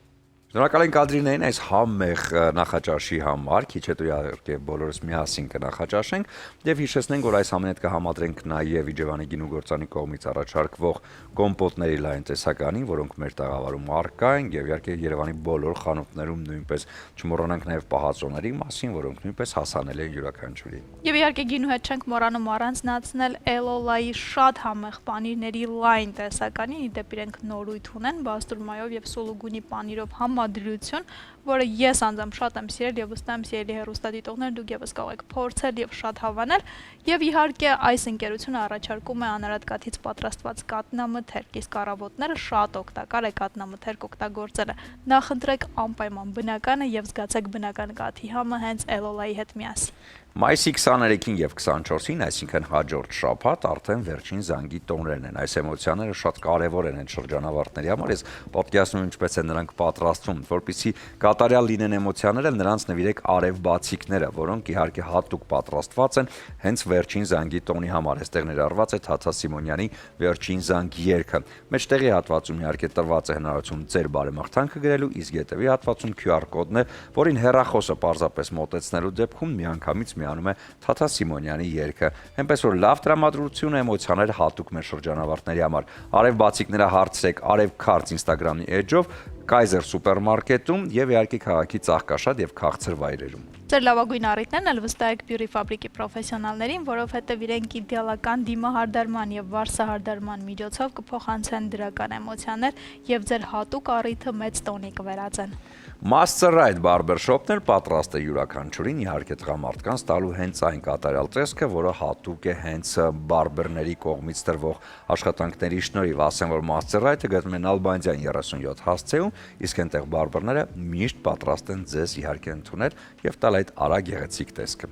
Շնորհակալ ենք Ադրինեին այս համեղ նախաճաշի համար, քիչ հետո իհարկե բոլորս միասին կնախաճաշենք եւ հիշեցնենք, որ այս ամենը կհամադրենք նաեւ Իջևանի գինուգործանի կողմից առաջարկվող կոմպոտների լայն տեսականին, որոնք մեր տաղավարում առկա են եւ իհարկե Երևանի բոլոր խանութներում նույնպես չմոռանանք նաեւ պահածոների մասին, որոնք նույնպես հասանելի են յուրաքանչյուրին։ Եվ իհարկե գինու հետ չենք մոռանում առանձնացնել Էլոլայի շատ համեղ պանիրների լայն տեսականին, իդեպ իրենք նորույթ ունեն բաստուրմայով եւ սուլուգունի պանիրով համադրություն, որը ես անձամբ շատ եմ սիրել եւ վստահ եմ սիրելի հեռուստադիտողներ դուք եւս կարող եք փորձել եւ շատ հավանել եւ իհարկե այս ընկերությունը առաջարկում է անարատ կաթից պատրաստված կատնամթերք, իսկ առավոտները շատ օգտակար է կատնամթերք օգտագործելը։ Նախընտրեք անպայման բնականը եւ զգացեք բնական կաթի համը հենց Էլոլայի հետ միասին։ Մայիսի 23-ին եւ 24-ին, այսինքն հաջորդ շաբաթ, արդեն վերջին զանգի տոներն են։ Այս էմոցիաները շատ կարեւոր են այդ շրջանավարտների համար։ Ես պատկերացնում եմ ինչպես են նրանք պատրաստվում, որպեսզի կատարյալ լինեն էմոցիաները, նրանց նվիրեք արև բացիկները, որոնք իհարկե հատուկ պատրաստված են հենց վերջին զանգի տոնի համար։ Այստեղ ներառված է Թաթա Սիմոնյանի Վերջին զանգ երգը։ Մեջտեղի հատվածում իհարկե տրված է հնարավորություն ձեր բարեմաղթանքը գրելու, իսկ հետևի հատվածում QR կոդն է, որին հեռախոսը պարզապես մոտեցնելու դեպքում միանգամից միանում է Թաթա Սիմոնյանի երգը։ Այնպես որ լավ տրամադրություն է, էմոցիաներ հատուկ մեր շրջանավարտների համար։ Արև բացիկները հարցրեք Արև Cards Instagram-ի էջով, Kaiser սուպերմարկետում եւ իհարկե քաղաքի ծաղկաշատ եւ քաղցր վայրերում։ Ձեր լավագույն առիթներն էլ վստահեք Բյուրի ֆաբրիկի պրոֆեսիոնալներին, որովհետև իրենք իդեալական դիմահարդարման եւ վարսահարդարման միջոցով կփոխանցեն դրական էմոցիաներ եւ ձեր հատուկ առիթը մեծ տոնի կվերածեն։ Master Right Barber Shop-ն էլ պատրաստ է յուրաքանչյուրին իհարկե տղամարդկանց տալու հենց այն կատարյալ տեսքը, որը հատուկ է հենց բարբերների կողմից տրվող աշխատանքների շնորհիվ։ Ասեմ, որ Master Right-ը գտնվում է Նալբանդյան 37 հասցեում, իսկ այնտեղ բարբերները միշտ պատրաստ են ձեզ իհարկե ընդունել եւ տալ այդ արագ գեղեցիկ տեսքը։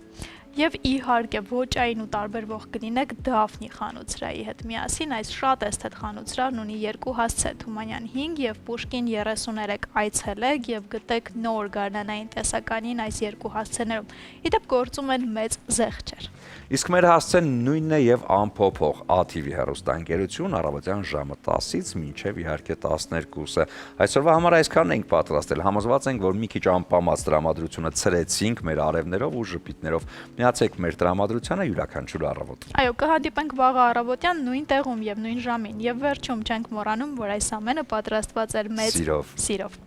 Եվ իհարկե ոճային ու տարբերվող կլինեք Դաֆնի խանութսրահի հետ միասին։ Այս շատ էսթետ խանութսրահն ունի երկու հասցե՝ Թումանյան 5 եւ Պուշկին 33 այցելեք եւ գտեք նոր գարնանային տեսականին այս երկու հասցեներում։ Իդեպ գործում են մեծ զեղչեր։ Իսկ մեր հասցեն նույնն է եւ անփոփոխ ATV հեռուստաընկերություն առավոտյան ժամը 10-ից մինչեւ իհարկե 12-ը։ Այսօրվա համար այսքանն ենք պատրաստել։ Համոզված ենք, որ մի քիչ անպամած տրամադրությունը ցրեցինք մեր արևներով ու ժպիտներով։ Միացեք մեր տրամադրությանը յուրաքանչյուր առավոտ։ Այո, կհանդիպենք վաղը առավոտյան նույն տեղում եւ նույն ժամին։ Եվ վերջում չենք մոռանում, որ այս ամենը պատրաստված էր մեծ սիրով։